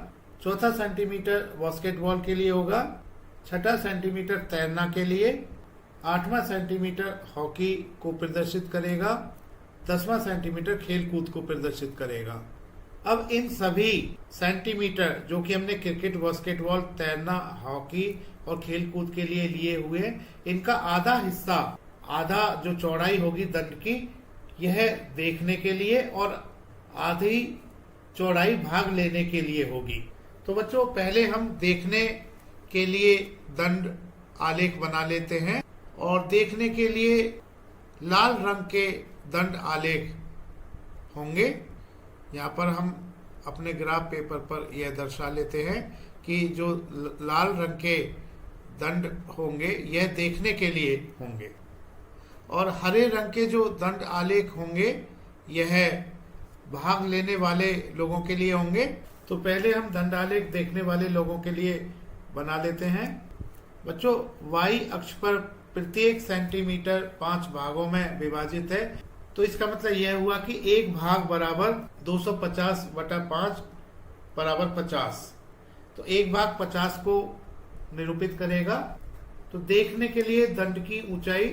चौथा सेंटीमीटर बास्केटबॉल के लिए होगा, छठा सेंटीमीटर तैरना के लिए, आठवां सेंटीमीटर हॉकी को प्रदर्शित करेगा, 10वां सेंटीमीटर खेल कूद को प्रदर्शित करेगा। अब इन सभी सेंटीमीटर जो कि हमने क्रिकेट, बास्केटबॉल, तैरना, हॉकी और खेल कूद के लिए हुए, इनका आधा हिस्सा, आधा जो चौड़ाई होगी दंड की, यह देखने के लिए और आधी चौड़ाई भाग लेने के लिए होगी। तो बच्चों पहले हम देखने के लिए दंड आलेख बना लेते हैं, और देखने के लिए लाल रंग के दंड आलेख होंगे। यहाँ पर हम अपने ग्राफ पेपर पर यह दर्शा लेते हैं कि जो लाल रंग के दंड होंगे यह देखने के लिए होंगे, और हरे रंग के जो दंड आलेख होंगे यह भाग लेने वाले लोगों के लिए होंगे। तो पहले हम दंड आलेख देखने वाले लोगों के लिए बना लेते हैं। बच्चों y अक्ष पर प्रत्येक सेंटीमीटर 5 भागों में विभाजित है, तो इसका मतलब यह हुआ कि एक भाग बराबर 250/5 बराबर 50। तो एक भाग 50 को निरूपित करेगा। तो देखने के लिए दंड की ऊंचाई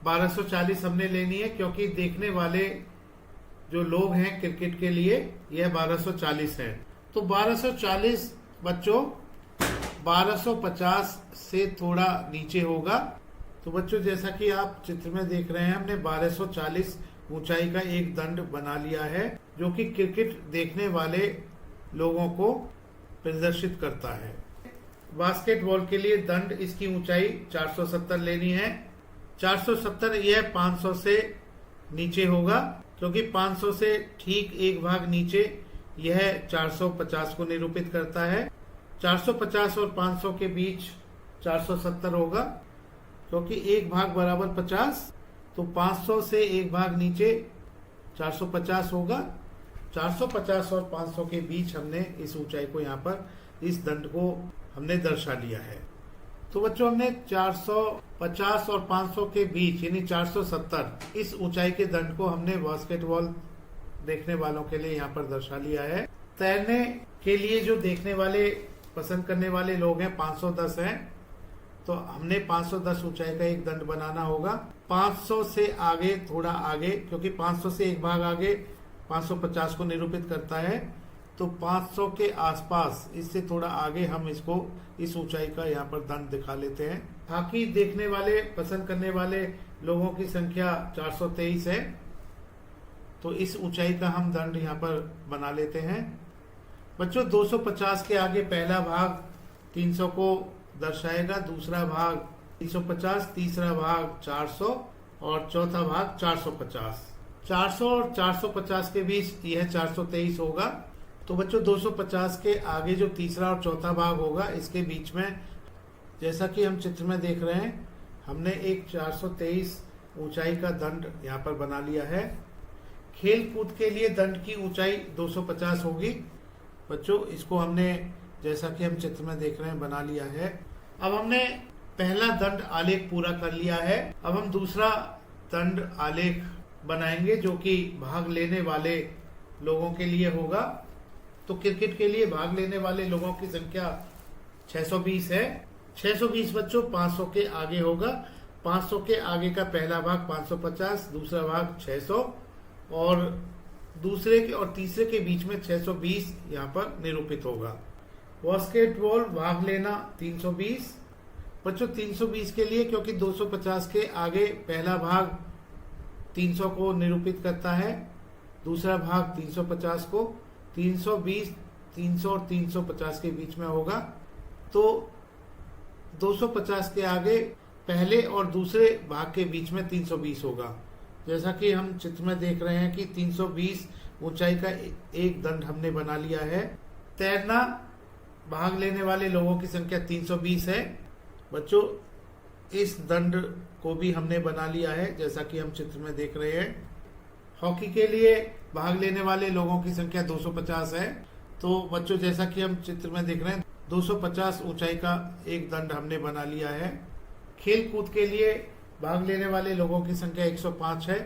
1240 हमने लेनी है, क्योंकि देखने वाले जो लोग हैं क्रिकेट के लिए यह 1240 है। तो 1240 बच्चों 1250 से थोड़ा नीचे होगा। तो बच्चों जैसा कि आप चित्र में देख रहे हैं, हमने 1240 ऊंचाई का एक दंड बना लिया है, जो कि क्रिकेट देखने वाले लोगों को प्रदर्शित करता है। बास्केटबॉल के लिए दंड, इसकी ऊंचाई 470 लेनी है। 470 यह 500 से नीचे होगा, क्योंकि 500 से ठीक एक भाग नीचे यह 450 को निरूपित करता है। 450 और 500 के बीच 470 होगा, क्योंकि एक भाग बराबर 50, तो 500 से एक भाग नीचे 450 होगा। 450 और 500 के बीच हमने इस ऊंचाई को, यहाँ पर इस दंड को हमने दर्शा लिया है। तो बच्चों हमने 450 और 500 के बीच यानी 470 इस ऊंचाई के दंड को हमने बास्केटबॉल देखने वालों के लिए यहाँ पर दर्शा लिया है। तैरने के लिए जो देखने वाले पसंद करने वाले लोग हैं 510 हैं, तो हमने 510 ऊंचाई का एक दंड बनाना होगा। 500 से आगे, थोड़ा आगे, क्योंकि 500 से एक भाग आगे 550 को निरूपित करता है, तो 500 के आसपास, इससे थोड़ा आगे हम इसको, इस ऊंचाई का यहाँ पर दंड दिखा लेते हैं। हॉकी देखने वाले, पसंद करने वाले लोगों की संख्या 423 है, तो इस ऊंचाई का हम दंड यहाँ पर बना लेते हैं। बच्चों 250 के आगे पहला भाग 300 को दर्शाएगा, दूसरा भाग 350, तीसरा भाग 400 और चौथा भाग 450। 400 और 450 के बीच यह 423 होगा। तो बच्चों 250 के आगे जो तीसरा और चौथा भाग होगा, इसके बीच में, जैसा कि हम चित्र में देख रहे हैं, हमने एक 423 ऊंचाई का दंड यहाँ पर बना लिया है। खेल कूद के लिए दंड की ऊंचाई 250 होगी। बच्चों इसको हमने, जैसा कि हम चित्र में देख रहे हैं, बना लिया है। अब हमने पहला दंड आलेख पूरा कर लिया है। अब हम दूसरा दंड आलेख बनाएंगे, जो कि भाग लेने वाले लोगों के लिए होगा। तो क्रिकेट के लिए भाग लेने वाले लोगों की संख्या 620 है। 620 बच्चों 500 के आगे होगा। 500 के आगे का पहला भाग 550, दूसरा भाग 600 और दूसरे के और तीसरे के बीच में 620 यहाँ पर निरूपित होगा। बास्केटबॉल भाग लेना 320, बच्चों 320 के लिए, क्योंकि 250 के आगे पहला भाग 300 को निरूपित करता है, दूसरा भाग 350 को, 320 300 और 350 के बीच में होगा, तो 250 के आगे पहले और दूसरे भाग के बीच में 320 होगा। जैसा कि हम चित्र में देख रहे हैं कि 320 ऊंचाई का एक दंड हमने बना लिया है। तैरना, भाग लेने वाले लोगों की संख्या 320 है। बच्चों इस दंड को भी हमने बना लिया है, जैसा कि हम चित्र में देख रहे हैं। हॉकी के लिए भाग लेने वाले लोगों की संख्या 250 है। तो बच्चों जैसा कि हम चित्र में देख रहे हैं, 250 ऊंचाई का एक दंड हमने बना लिया है। खेल कूद के लिए भाग लेने वाले लोगों की संख्या 105 है।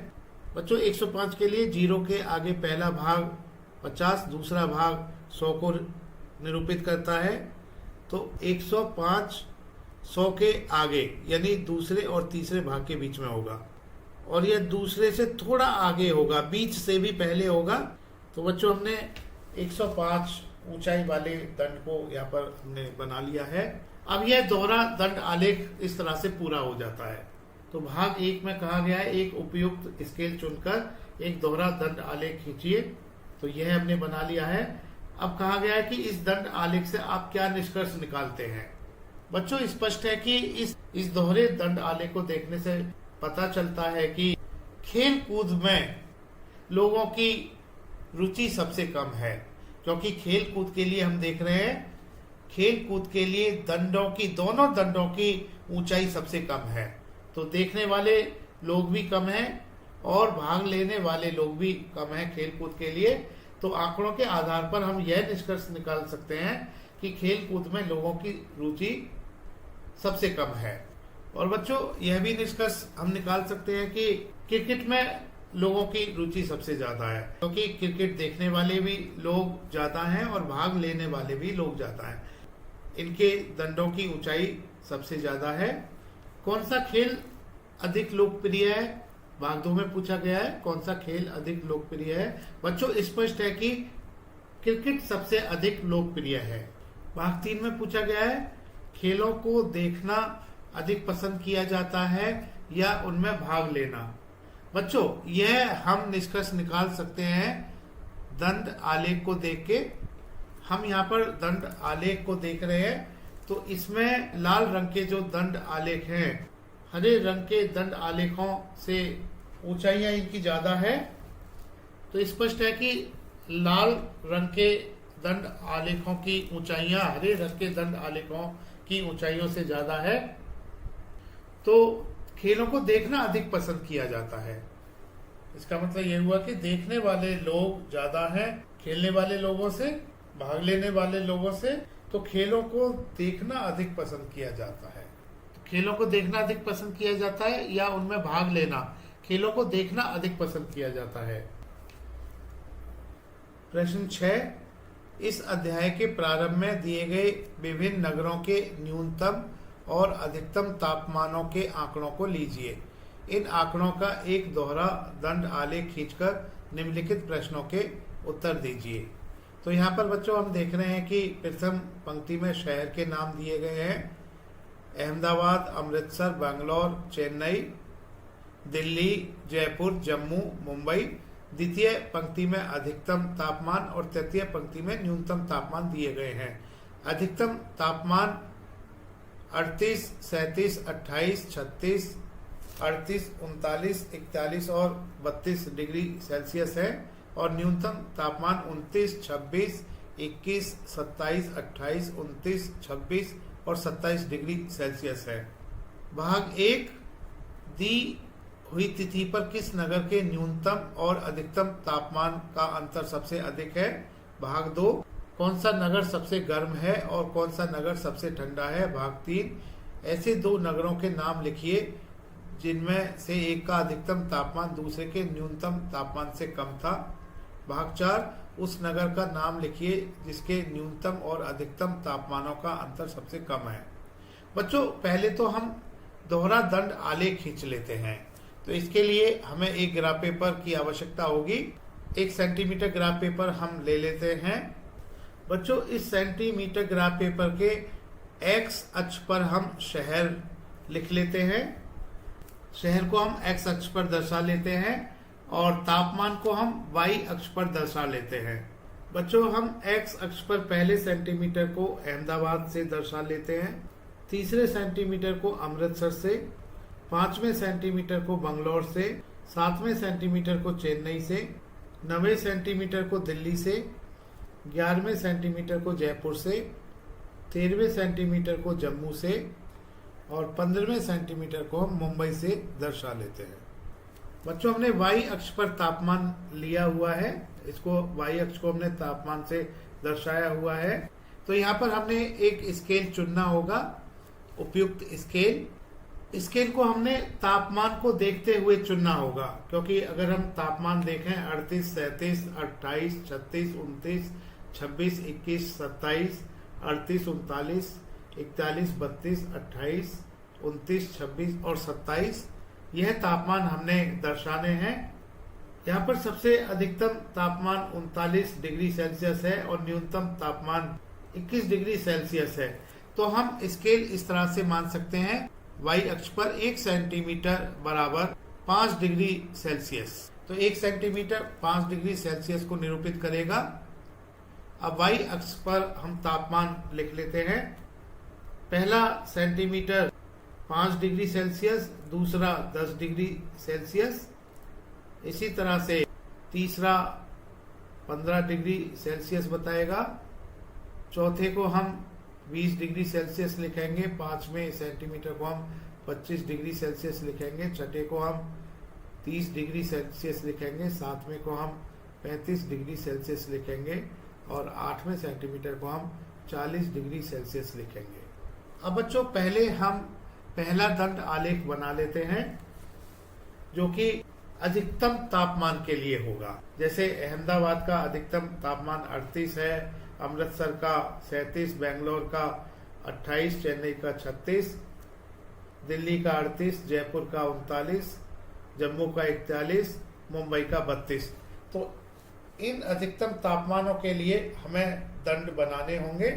बच्चों 105 के लिए 0 के आगे पहला भाग 50, दूसरा भाग 100 को निरूपित करता है। तो 105 100 के आगे यानी दूसरे और तीसरे भाग के बीच में होगा, और यह दूसरे से थोड़ा आगे होगा, बीच से भी पहले होगा। तो बच्चों हमने 105 ऊंचाई वाले दंड को यहाँ पर हमने बना लिया है। अब यह दोहरा दंड आलेख इस तरह से पूरा हो जाता है। तो भाग 1 में कहा गया है एक उपयुक्त स्केल चुनकर एक दोहरा दंड आलेख खींचिए। तो यह हमने बना लिया है। अब कहा गया है कि इस दंड आलेख से आप क्या निष्कर्ष निकालते हैं। बच्चों स्पष्ट है कि इस दोहरे दंड आलेख को देखने से पता चलता है कि खेल कूद में लोगों की रुचि सबसे कम है, क्योंकि खेल कूद के लिए हम देख रहे हैं, खेल कूद के लिए दोनों दंडों की ऊंचाई सबसे कम है। तो देखने वाले लोग भी कम हैं और भाग लेने वाले लोग भी कम हैं खेल कूद के लिए। तो आंकड़ों के आधार पर हम यह निष्कर्ष निकाल सकते हैं कि खेल कूद में लोगों की रुचि सबसे कम है। और बच्चों यह भी निष्कर्ष हम निकाल सकते हैं कि क्रिकेट में लोगों की रुचि सबसे ज्यादा है, क्योंकि क्रिकेट देखने वाले भी लोग ज्यादा हैं और भाग लेने वाले भी लोग ज्यादा हैं। इनके दंडों की ऊंचाई सबसे ज्यादा है। कौन सा खेल अधिक लोकप्रिय है, भाग 2 में पूछा गया है कौन सा खेल अधिक लोकप्रिय है। बच्चों स्पष्ट है कि क्रिकेट सबसे अधिक लोकप्रिय है। भाग 3 में पूछा गया है खेलों को देखना अधिक पसंद किया जाता है या उनमें भाग लेना। बच्चों यह हम निष्कर्ष निकाल सकते हैं दंड आलेख को देख के। हम यहाँ पर दंड आलेख को देख रहे हैं, तो इसमें लाल रंग के जो दंड आलेख हैं, हरे रंग के दंड आलेखों से ऊंचाइयां इनकी ज्यादा है। तो स्पष्ट है कि लाल रंग के दंड आलेखों की ऊंचाइयां हरे रंग के दंड आलेखों की ऊंचाइयों से ज्यादा है। तो खेलों को देखना अधिक पसंद किया जाता है। इसका मतलब यह हुआ कि देखने वाले लोग ज्यादा हैं खेलने वाले लोगों से, भाग लेने वाले लोगों से। तो खेलों को देखना अधिक पसंद किया जाता है। तो खेलों को देखना अधिक पसंद किया जाता है या उनमें भाग लेना। खेलों को देखना अधिक पसंद किया जाता है। प्रश्न 6, इस अध्याय के प्रारंभ में दिए गए विभिन्न नगरों के न्यूनतम और अधिकतम तापमानों के आंकड़ों को लीजिए। इन आंकड़ों का एक दोहरा दंड आलेख खींचकर निम्नलिखित प्रश्नों के उत्तर दीजिए। तो यहाँ पर बच्चों हम देख रहे हैं कि प्रथम पंक्ति में शहर के नाम दिए गए हैं, अहमदाबाद, अमृतसर, बैंगलोर, चेन्नई, दिल्ली, जयपुर, जम्मू, मुंबई। द्वितीय पंक्ति में अधिकतम तापमान और तृतीय पंक्ति में न्यूनतम तापमान दिए गए हैं। अधिकतम तापमान 38, 37, 28, 36, 38, 39, 41 और 32 डिग्री सेल्सियस है, और न्यूनतम तापमान 29, 26, 21, 27, 28, 29, 26 और 27 डिग्री सेल्सियस है। भाग 1, दी हुई तिथि पर किस नगर के न्यूनतम और अधिकतम तापमान का अंतर सबसे अधिक है। भाग 2, कौन सा नगर सबसे गर्म है और कौन सा नगर सबसे ठंडा है। भाग 3, ऐसे 2 नगरों के नाम लिखिए जिनमें से एक का अधिकतम तापमान दूसरे के न्यूनतम तापमान से कम था। भाग 4, उस नगर का नाम लिखिए जिसके न्यूनतम और अधिकतम तापमानों का अंतर सबसे कम है। बच्चों पहले तो हम दोहरा दंड आलेख खींच लेते हैं। तो इसके लिए हमें एक ग्राफ पेपर की आवश्यकता होगी। 1 सेंटीमीटर ग्राफ पेपर हम ले लेते हैं। बच्चों इस सेंटीमीटर ग्राफ पेपर के एक्स अक्ष पर हम शहर लिख लेते हैं, शहर को हम एक्स अक्ष पर दर्शा लेते हैं और तापमान को हम वाई अक्ष पर दर्शा लेते हैं। बच्चों, हम एक्स अक्ष पर पहले सेंटीमीटर को अहमदाबाद से दर्शा लेते हैं, तीसरे सेंटीमीटर को अमृतसर से, 5वें सेंटीमीटर को बंगलौर से, 7वें सेंटीमीटर को चेन्नई से, 9वें सेंटीमीटर को दिल्ली से, 11वें सेंटीमीटर को जयपुर से, 13वें सेंटीमीटर को जम्मू से और 15वें सेंटीमीटर को हम मुंबई से दर्शा लेते हैं। बच्चों, हमने वाई अक्ष पर तापमान लिया हुआ है, इसको वाई अक्ष को हमने तापमान से दर्शाया हुआ है। तो यहाँ पर हमने एक स्केल चुनना होगा, उपयुक्त स्केल। स्केल को हमने तापमान को देखते हुए चुनना होगा, क्योंकि अगर हम तापमान देखें 38, 37, 28, 36, 29, 26, 21, 27, 38, 39, 41, 32, 28, 29, 26 और 27, यह तापमान हमने दर्शाने हैं। यहाँ पर सबसे अधिकतम तापमान 39 डिग्री सेल्सियस है और न्यूनतम तापमान 21 डिग्री सेल्सियस है। तो हम स्केल इस तरह से मान सकते हैं, वाई अक्ष पर 1 सेंटीमीटर बराबर 5 डिग्री सेल्सियस। तो 1 सेंटीमीटर 5 डिग्री सेल्सियस को निरूपित करेगा। अब वाई अक्ष पर हम तापमान लिख लेते हैं। पहला सेंटीमीटर 5 डिग्री सेल्सियस, दूसरा 10 डिग्री सेल्सियस, इसी तरह से तीसरा 15 डिग्री सेल्सियस बताएगा, चौथे को हम 20 डिग्री सेल्सियस लिखेंगे, 5वें सेंटीमीटर को हम 25 डिग्री सेल्सियस लिखेंगे, छठे को हम 30 डिग्री सेल्सियस लिखेंगे, 7वें को हम 35 डिग्री सेल्सियस लिखेंगे और 8वें सेंटीमीटर को हम 40 डिग्री सेल्सियस लिखेंगे। अब बच्चों, पहले हम पहला दंड आलेख बना लेते हैं, जो कि अधिकतम तापमान के लिए होगा। जैसे अहमदाबाद का अधिकतम तापमान 38 है, अमृतसर का 37, बेंगलोर का 28, चेन्नई का 36, दिल्ली का 38, जयपुर का 39, जम्मू का 41, मुंबई का 32। तो इन अधिकतम तापमानों के लिए हमें दंड बनाने होंगे।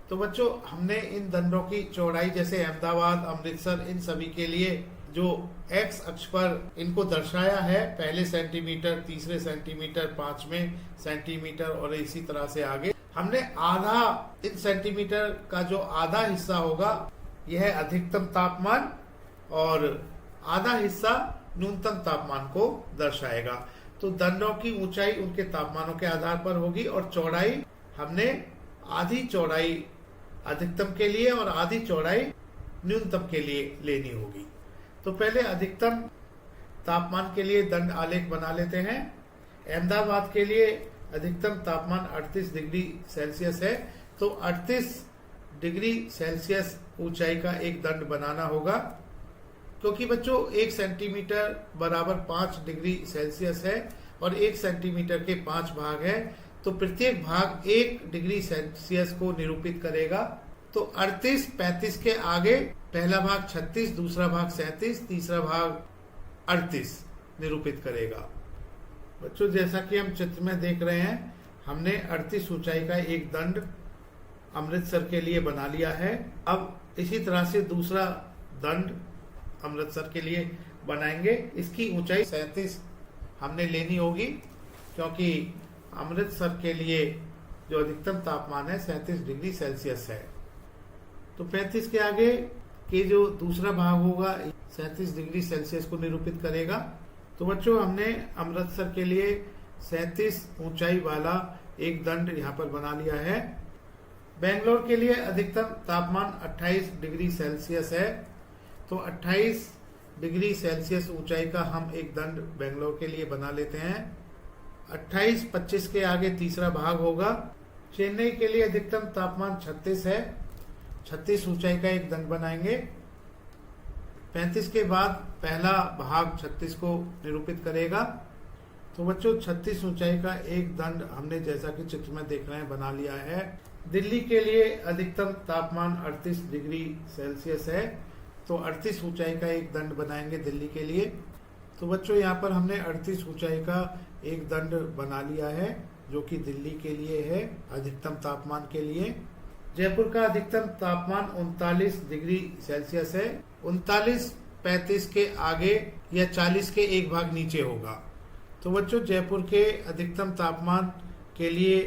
तो बच्चों, हमने इन दंडों की चौड़ाई, जैसे अहमदाबाद, अमृतसर, इन सभी के लिए जो एक्स अक्ष पर इनको दर्शाया है, पहले सेंटीमीटर, तीसरे सेंटीमीटर, 5वें सेंटीमीटर और इसी तरह से आगे, हमने आधा, इन सेंटीमीटर का जो आधा हिस्सा होगा यह अधिकतम तापमान और आधा हिस्सा न्यूनतम तापमान को दर्शाएगा। तो दंडों की ऊंचाई उनके तापमानों के आधार पर होगी और चौड़ाई हमने आधी चौड़ाई अधिकतम के लिए और आधी चौड़ाई न्यूनतम के लिए लेनी होगी। तो पहले अधिकतम तापमान के लिए दंड आलेख बना लेते हैं। अहमदाबाद के लिए अधिकतम तापमान 38 डिग्री सेल्सियस है, तो 38 डिग्री सेल्सियस ऊंचाई का एक दंड बनाना होगा। क्योंकि बच्चों 1 सेंटीमीटर बराबर 5 डिग्री सेल्सियस है और 1 सेंटीमीटर के 5 भाग है, तो प्रत्येक भाग 1 डिग्री सेल्सियस को निरूपित करेगा। तो 38, 35 के आगे पहला भाग 36, दूसरा भाग 37, तीसरा भाग 38 निरूपित करेगा। बच्चों, जैसा कि हम चित्र में देख रहे हैं, हमने 38 ऊंचाई का एक दंड अमृतसर के लिए बना लिया है। अब इसी तरह से दूसरा दंड अमृतसर के लिए बनाएंगे। इसकी ऊंचाई 37 हमने लेनी होगी, क्योंकि अमृतसर के लिए जो अधिकतम तापमान है 37 डिग्री सेल्सियस है। तो 35 के आगे के जो दूसरा भाग होगा 37 डिग्री सेल्सियस को निरूपित करेगा। तो बच्चों, हमने अमृतसर के लिए 37 ऊंचाई वाला एक दंड यहाँ पर बना लिया है। बेंगलोर के लिए अधिकतम तापमान 28 डिग्री सेल्सियस है, तो 28 डिग्री सेल्सियस ऊंचाई का हम एक दंड बेंगलोर के लिए बना लेते हैं। 28, 25 के आगे तीसरा भाग होगा। चेन्नई के लिए अधिकतम तापमान 36 है, 36 ऊंचाई का एक दंड बनाएंगे। 35 के बाद पहला भाग 36 को निरूपित करेगा। तो बच्चों, 36 ऊंचाई का एक दंड हमने, जैसा कि चित्र में देख रहे हैं, बना लिया है। दिल्ली के लिए अधिकतम तापमान 38 डिग्री सेल्सियस है, तो 38 ऊंचाई का एक दंड बनाएंगे दिल्ली के लिए। तो बच्चों, यहाँ पर हमने 38 ऊंचाई का एक दंड बना लिया है, जो कि दिल्ली के लिए है, अधिकतम तापमान के लिए। जयपुर का अधिकतम तापमान 39 डिग्री सेल्सियस है। 39 35 के आगे या 40 के एक भाग नीचे होगा। तो बच्चों जयपुर के अधिकतम तापमान के लिए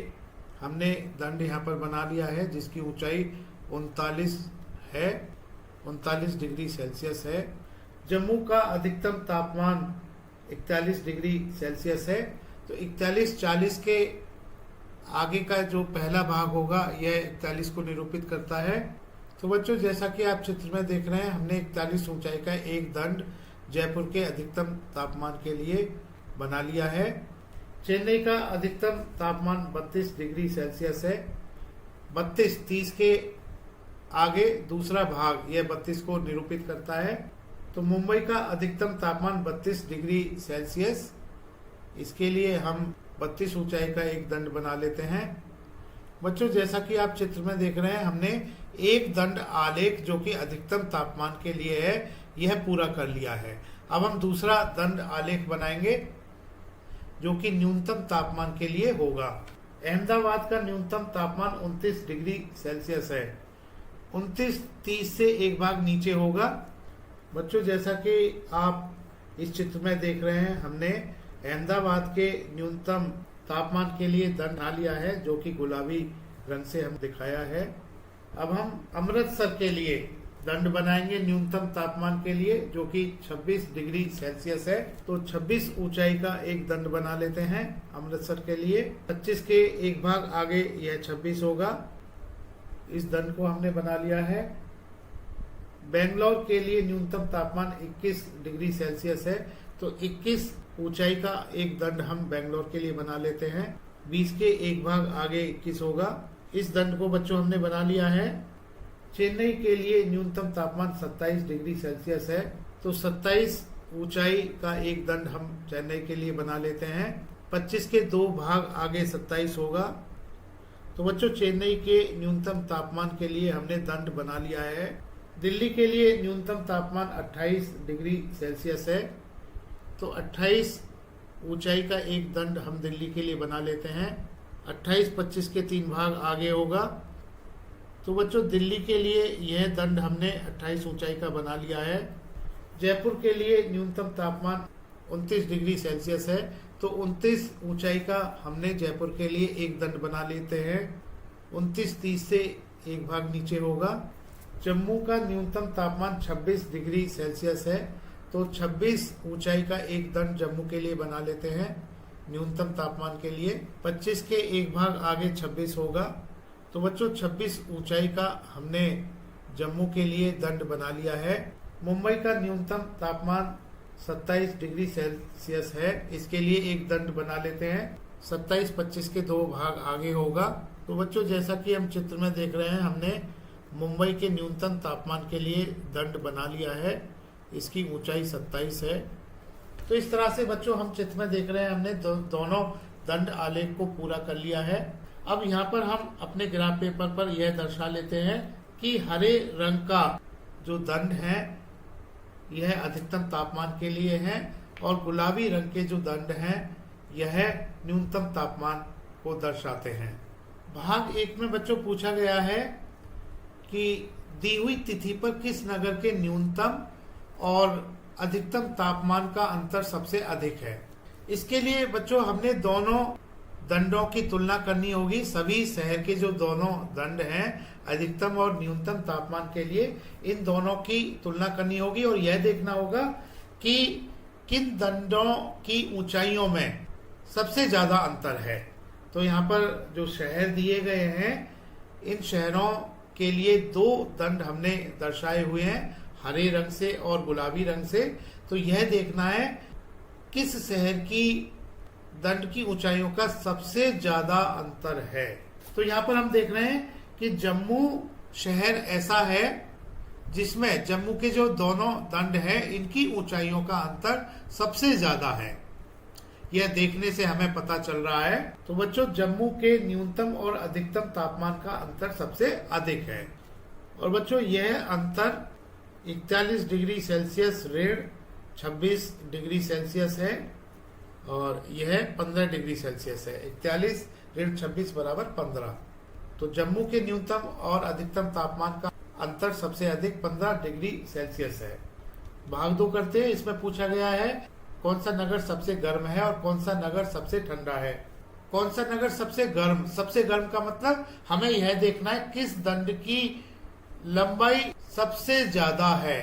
हमने दंड यहाँ पर बना लिया है, जिसकी ऊंचाई 39 है, 39 डिग्री सेल्सियस है। जम्मू का अधिकतम तापमान 41 डिग्री सेल्सियस है। तो 41-40 के आगे का जो पहला भाग होगा यह 41 को निरूपित करता है। तो बच्चों जैसा कि आप चित्र में देख रहे हैं, हमने 41 ऊंचाई का एक दंड जयपुर के अधिकतम तापमान के लिए बना लिया है। चेन्नई का अधिकतम तापमान 32 डिग्री सेल्सियस है। 32-30 के आगे दूसरा भाग यह 32 को निरूपित करता है। तो मुंबई का अधिकतम तापमान 32 डिग्री सेल्सियस, इसके लिए हम 32 ऊंचाई का एक दंड बना लेते हैं। बच्चों जैसा कि आप चित्र में देख रहे हैं, हमने एक दंड आलेख जो कि अधिकतम तापमान के लिए है यह पूरा कर लिया है। अब हम दूसरा दंड आलेख बनाएंगे जो कि न्यूनतम तापमान के लिए होगा। अहमदाबाद का न्यूनतम तापमान 29 डिग्री सेल्सियस है। 29-30 से एक भाग नीचे होगा। बच्चों जैसा कि आप इस चित्र में देख रहे हैं, हमने अहमदाबाद के न्यूनतम तापमान के लिए दंड बना लिया है जो कि गुलाबी रंग से हम दिखाया है। अब हम अमृतसर के लिए दंड बनाएंगे न्यूनतम तापमान के लिए जो कि 26 डिग्री सेल्सियस है। तो 26 ऊंचाई का एक दंड बना लेते हैं अमृतसर के लिए। 25 के एक भाग आगे यह 26 होगा। इस दंड को हमने बना लिया है। बेंगलोर के लिए न्यूनतम तापमान 21 डिग्री सेल्सियस है। तो 21 ऊंचाई का एक दंड हम बेंगलोर के लिए बना लेते हैं। 20 के एक भाग आगे 21 होगा। इस दंड को बच्चों हमने बना लिया है। चेन्नई के लिए न्यूनतम तापमान 27 डिग्री सेल्सियस है। तो 27 ऊंचाई का एक दंड हम चेन्नई के लिए बना लेते हैं। 25 के दो भाग आगे 27 होगा। तो बच्चों चेन्नई के न्यूनतम तापमान के लिए हमने दंड बना लिया है। दिल्ली के लिए न्यूनतम तापमान 28 डिग्री सेल्सियस है। तो 28 ऊंचाई का एक दंड हम दिल्ली के लिए बना लेते हैं। 28-25 के तीन भाग आगे होगा। तो बच्चों दिल्ली के लिए यह दंड हमने 28 ऊंचाई का बना लिया है। जयपुर के लिए न्यूनतम तापमान 29 डिग्री सेल्सियस है। तो 29 ऊंचाई का हमने जयपुर के लिए एक दंड बना लेते हैं। 29-30 से एक भाग नीचे होगा। जम्मू का न्यूनतम तापमान 26 डिग्री सेल्सियस है। तो 26 ऊंचाई का एक दंड जम्मू के लिए बना लेते हैं न्यूनतम तापमान के लिए। 25 के एक भाग आगे 26 होगा। तो बच्चों 26 ऊंचाई का हमने जम्मू के लिए दंड बना लिया है। मुंबई का न्यूनतम तापमान 27 डिग्री सेल्सियस है। इसके लिए एक दंड बना लेते हैं। 27-25 के दो भाग आगे होगा। तो बच्चों जैसा कि हम चित्र में देख रहे हैं, हमने मुंबई के न्यूनतम तापमान के लिए दंड बना लिया है। इसकी ऊंचाई 27 है। तो इस तरह से बच्चों हम चित्र में देख रहे हैं, हमने दोनों दंड आलेख को पूरा कर लिया है। अब यहाँ पर हम अपने ग्राफ पेपर पर यह दर्शा लेते हैं कि हरे रंग का जो दंड है यह अधिकतम तापमान के लिए है और गुलाबी रंग के जो दंड हैं यह न्यूनतम तापमान को दर्शाते हैं। भाग 1 में बच्चों पूछा गया है कि दी हुई तिथि पर किस नगर के न्यूनतम और अधिकतम तापमान का अंतर सबसे अधिक है। इसके लिए बच्चों हमने दोनों दंडों की तुलना करनी होगी। सभी शहर के जो दोनों दंड हैं अधिकतम और न्यूनतम तापमान के लिए, इन दोनों की तुलना करनी होगी और यह देखना होगा कि किन दंडों की ऊंचाइयों में सबसे ज्यादा अंतर है। तो यहाँ पर जो शहर दिए गए हैं, इन शहरों के लिए दो दंड हमने दर्शाए हुए हैं, हरे रंग से और गुलाबी रंग से। तो यह देखना है किस शहर की दंड की ऊंचाइयों का सबसे ज्यादा अंतर है। तो यहाँ पर हम देख रहे हैं कि जम्मू शहर ऐसा है जिसमें जम्मू के जो दोनों दंड हैं इनकी ऊंचाइयों का अंतर सबसे ज्यादा है। यह देखने से हमें पता चल रहा है। तो बच्चों जम्मू के न्यूनतम और अधिकतम तापमान का अंतर सबसे अधिक है। और बच्चों यह अंतर 41 डिग्री सेल्सियस ऋण 26 डिग्री सेल्सियस है और यह 15 डिग्री सेल्सियस है। 41 ऋण 26 बराबर 15। तो जम्मू के न्यूनतम और अधिकतम तापमान का अंतर सबसे अधिक 15 डिग्री सेल्सियस है। भाग 2 करते हैं। इसमें पूछा गया है कौन सा नगर सबसे गर्म है और कौन सा नगर सबसे ठंडा है। कौन सा नगर सबसे गर्म का मतलब हमें यह देखना है किस दंड की लंबाई सबसे ज्यादा है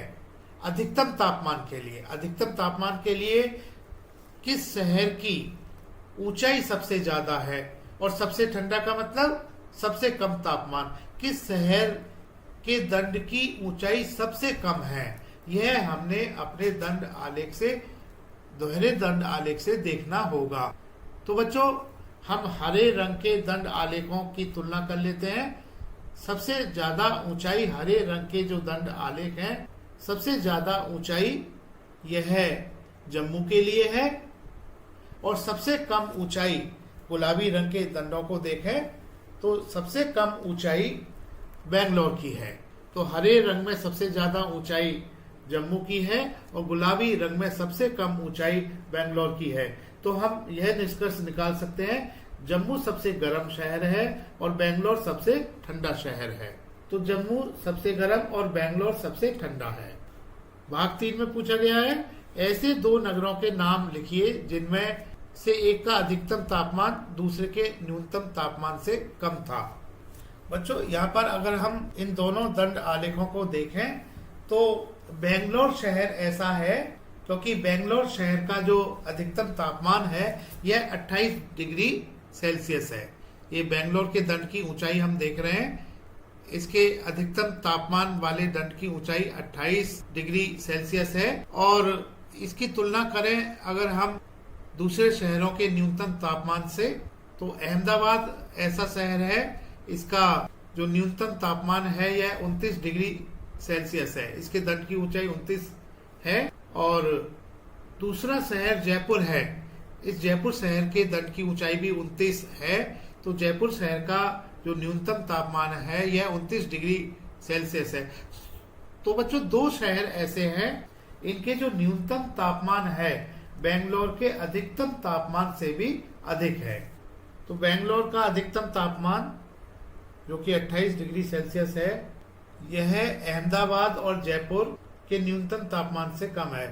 अधिकतम तापमान के लिए किस शहर की ऊंचाई सबसे ज्यादा है, और सबसे ठंडा का मतलब सबसे कम तापमान, किस शहर के दंड की ऊंचाई सबसे कम है। यह हमने अपने दोहरे दंड आलेख से देखना होगा। तो बच्चों हम हरे रंग के दंड आलेखों की तुलना कर लेते हैं। सबसे ज्यादा ऊंचाई हरे रंग के जो दंड आलेख हैं, सबसे ज्यादा ऊंचाई यह जम्मू के लिए है, और सबसे कम ऊंचाई गुलाबी रंग के दंडों को देखें तो सबसे कम ऊंचाई बेंगलोर की है। तो हरे रंग में सबसे ज्यादा ऊंचाई जम्मू की है और गुलाबी रंग में सबसे कम ऊंचाई बेंगलोर की है। तो हम यह निष्कर्ष निकाल सकते हैं जम्मू सबसे गर्म शहर है और बेंगलोर सबसे ठंडा शहर है। तो जम्मू सबसे गर्म और बेंगलोर सबसे ठंडा है। भाग 3 में पूछा गया है ऐसे 2 नगरों के नाम लिखिए जिनमें से एक का अधिकतम तापमान दूसरे के न्यूनतम तापमान से कम था। बच्चों यहाँ पर अगर हम इन दोनों दंड आलेखों को देखें तो बेंगलोर शहर ऐसा है क्योंकि बेंगलोर शहर का जो अधिकतम तापमान है यह 28 डिग्री सेल्सियस है। ये बेंगलोर के दंड की ऊंचाई हम देख रहे हैं, इसके अधिकतम तापमान वाले दंड की ऊंचाई 28 डिग्री सेल्सियस है। और इसकी तुलना करें अगर हम दूसरे शहरों के न्यूनतम तापमान से, तो अहमदाबाद ऐसा शहर है, इसका जो न्यूनतम तापमान है यह 29 डिग्री सेल्सियस है, इसके दंड की ऊंचाई 29 है। और दूसरा शहर जयपुर है, इस जयपुर शहर के दंड की ऊंचाई भी 29 है। तो जयपुर शहर का जो न्यूनतम तापमान है यह 29 डिग्री सेल्सियस है। तो बच्चों 2 शहर ऐसे हैं इनके जो न्यूनतम तापमान है बेंगलोर के अधिकतम तापमान से भी अधिक है। तो बेंगलोर का अधिकतम तापमान जो कि 28 डिग्री सेल्सियस है, यह अहमदाबाद और जयपुर के न्यूनतम तापमान से कम है।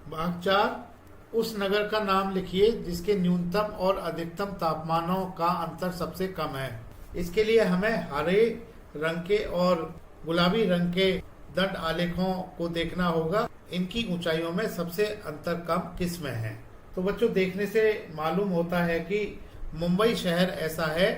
भाग 4 उस नगर का नाम लिखिए जिसके न्यूनतम और अधिकतम तापमानों का अंतर सबसे कम है। इसके लिए हमें हरे रंग के और गुलाबी रंग के दंड आलेखों को देखना होगा, इनकी ऊंचाइयों में सबसे अंतर कम किस में है। तो बच्चों देखने से मालूम होता है कि मुंबई शहर ऐसा है,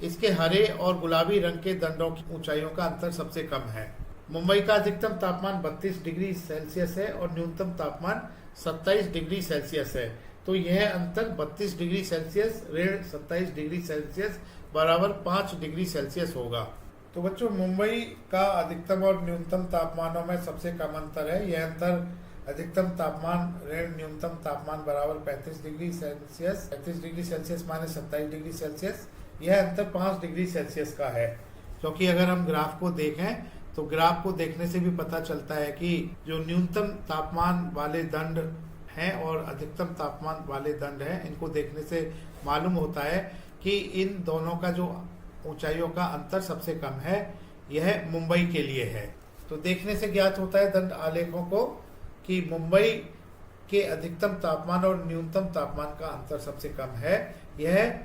इसके हरे और गुलाबी रंग के दंडों की ऊंचाइयों का अंतर सबसे कम है। मुंबई का अधिकतम तापमान 32 डिग्री सेल्सियस है और न्यूनतम तापमान 27 डिग्री सेल्सियस है। तो यह अंतर 32 डिग्री सेल्सियस ऋण 27 डिग्री सेल्सियस बराबर 5 डिग्री सेल्सियस होगा। तो बच्चों मुंबई का अधिकतम और न्यूनतम तापमानों में सबसे कम अंतर है। यह अंतर अधिकतम तापमान ऋण न्यूनतम तापमान बराबर 35 degree Celsius minus 27 degree Celsius, यह अंतर 5 डिग्री सेल्सियस का है। क्योंकि अगर हम ग्राफ को देखें तो ग्राफ को देखने से भी पता चलता है कि जो न्यूनतम तापमान वाले दंड हैं और अधिकतम तापमान वाले दंड हैं, इनको देखने से मालूम होता है कि इन दोनों का जो ऊंचाइयों का अंतर सबसे कम है यह मुंबई के लिए है। तो देखने से ज्ञात होता है दंड आलेखों को कि मुंबई के अधिकतम तापमान और न्यूनतम तापमान का अंतर सबसे कम है, यह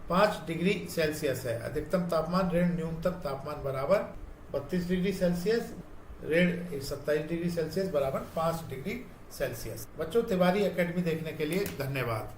5 डिग्री सेल्सियस है। अधिकतम तापमान ऋण न्यूनतम तापमान बराबर 32 डिग्री सेल्सियस ऋण 27 डिग्री सेल्सियस बराबर 5 डिग्री सेल्सियस। बच्चों तिवारी एकेडमी देखने के लिए धन्यवाद।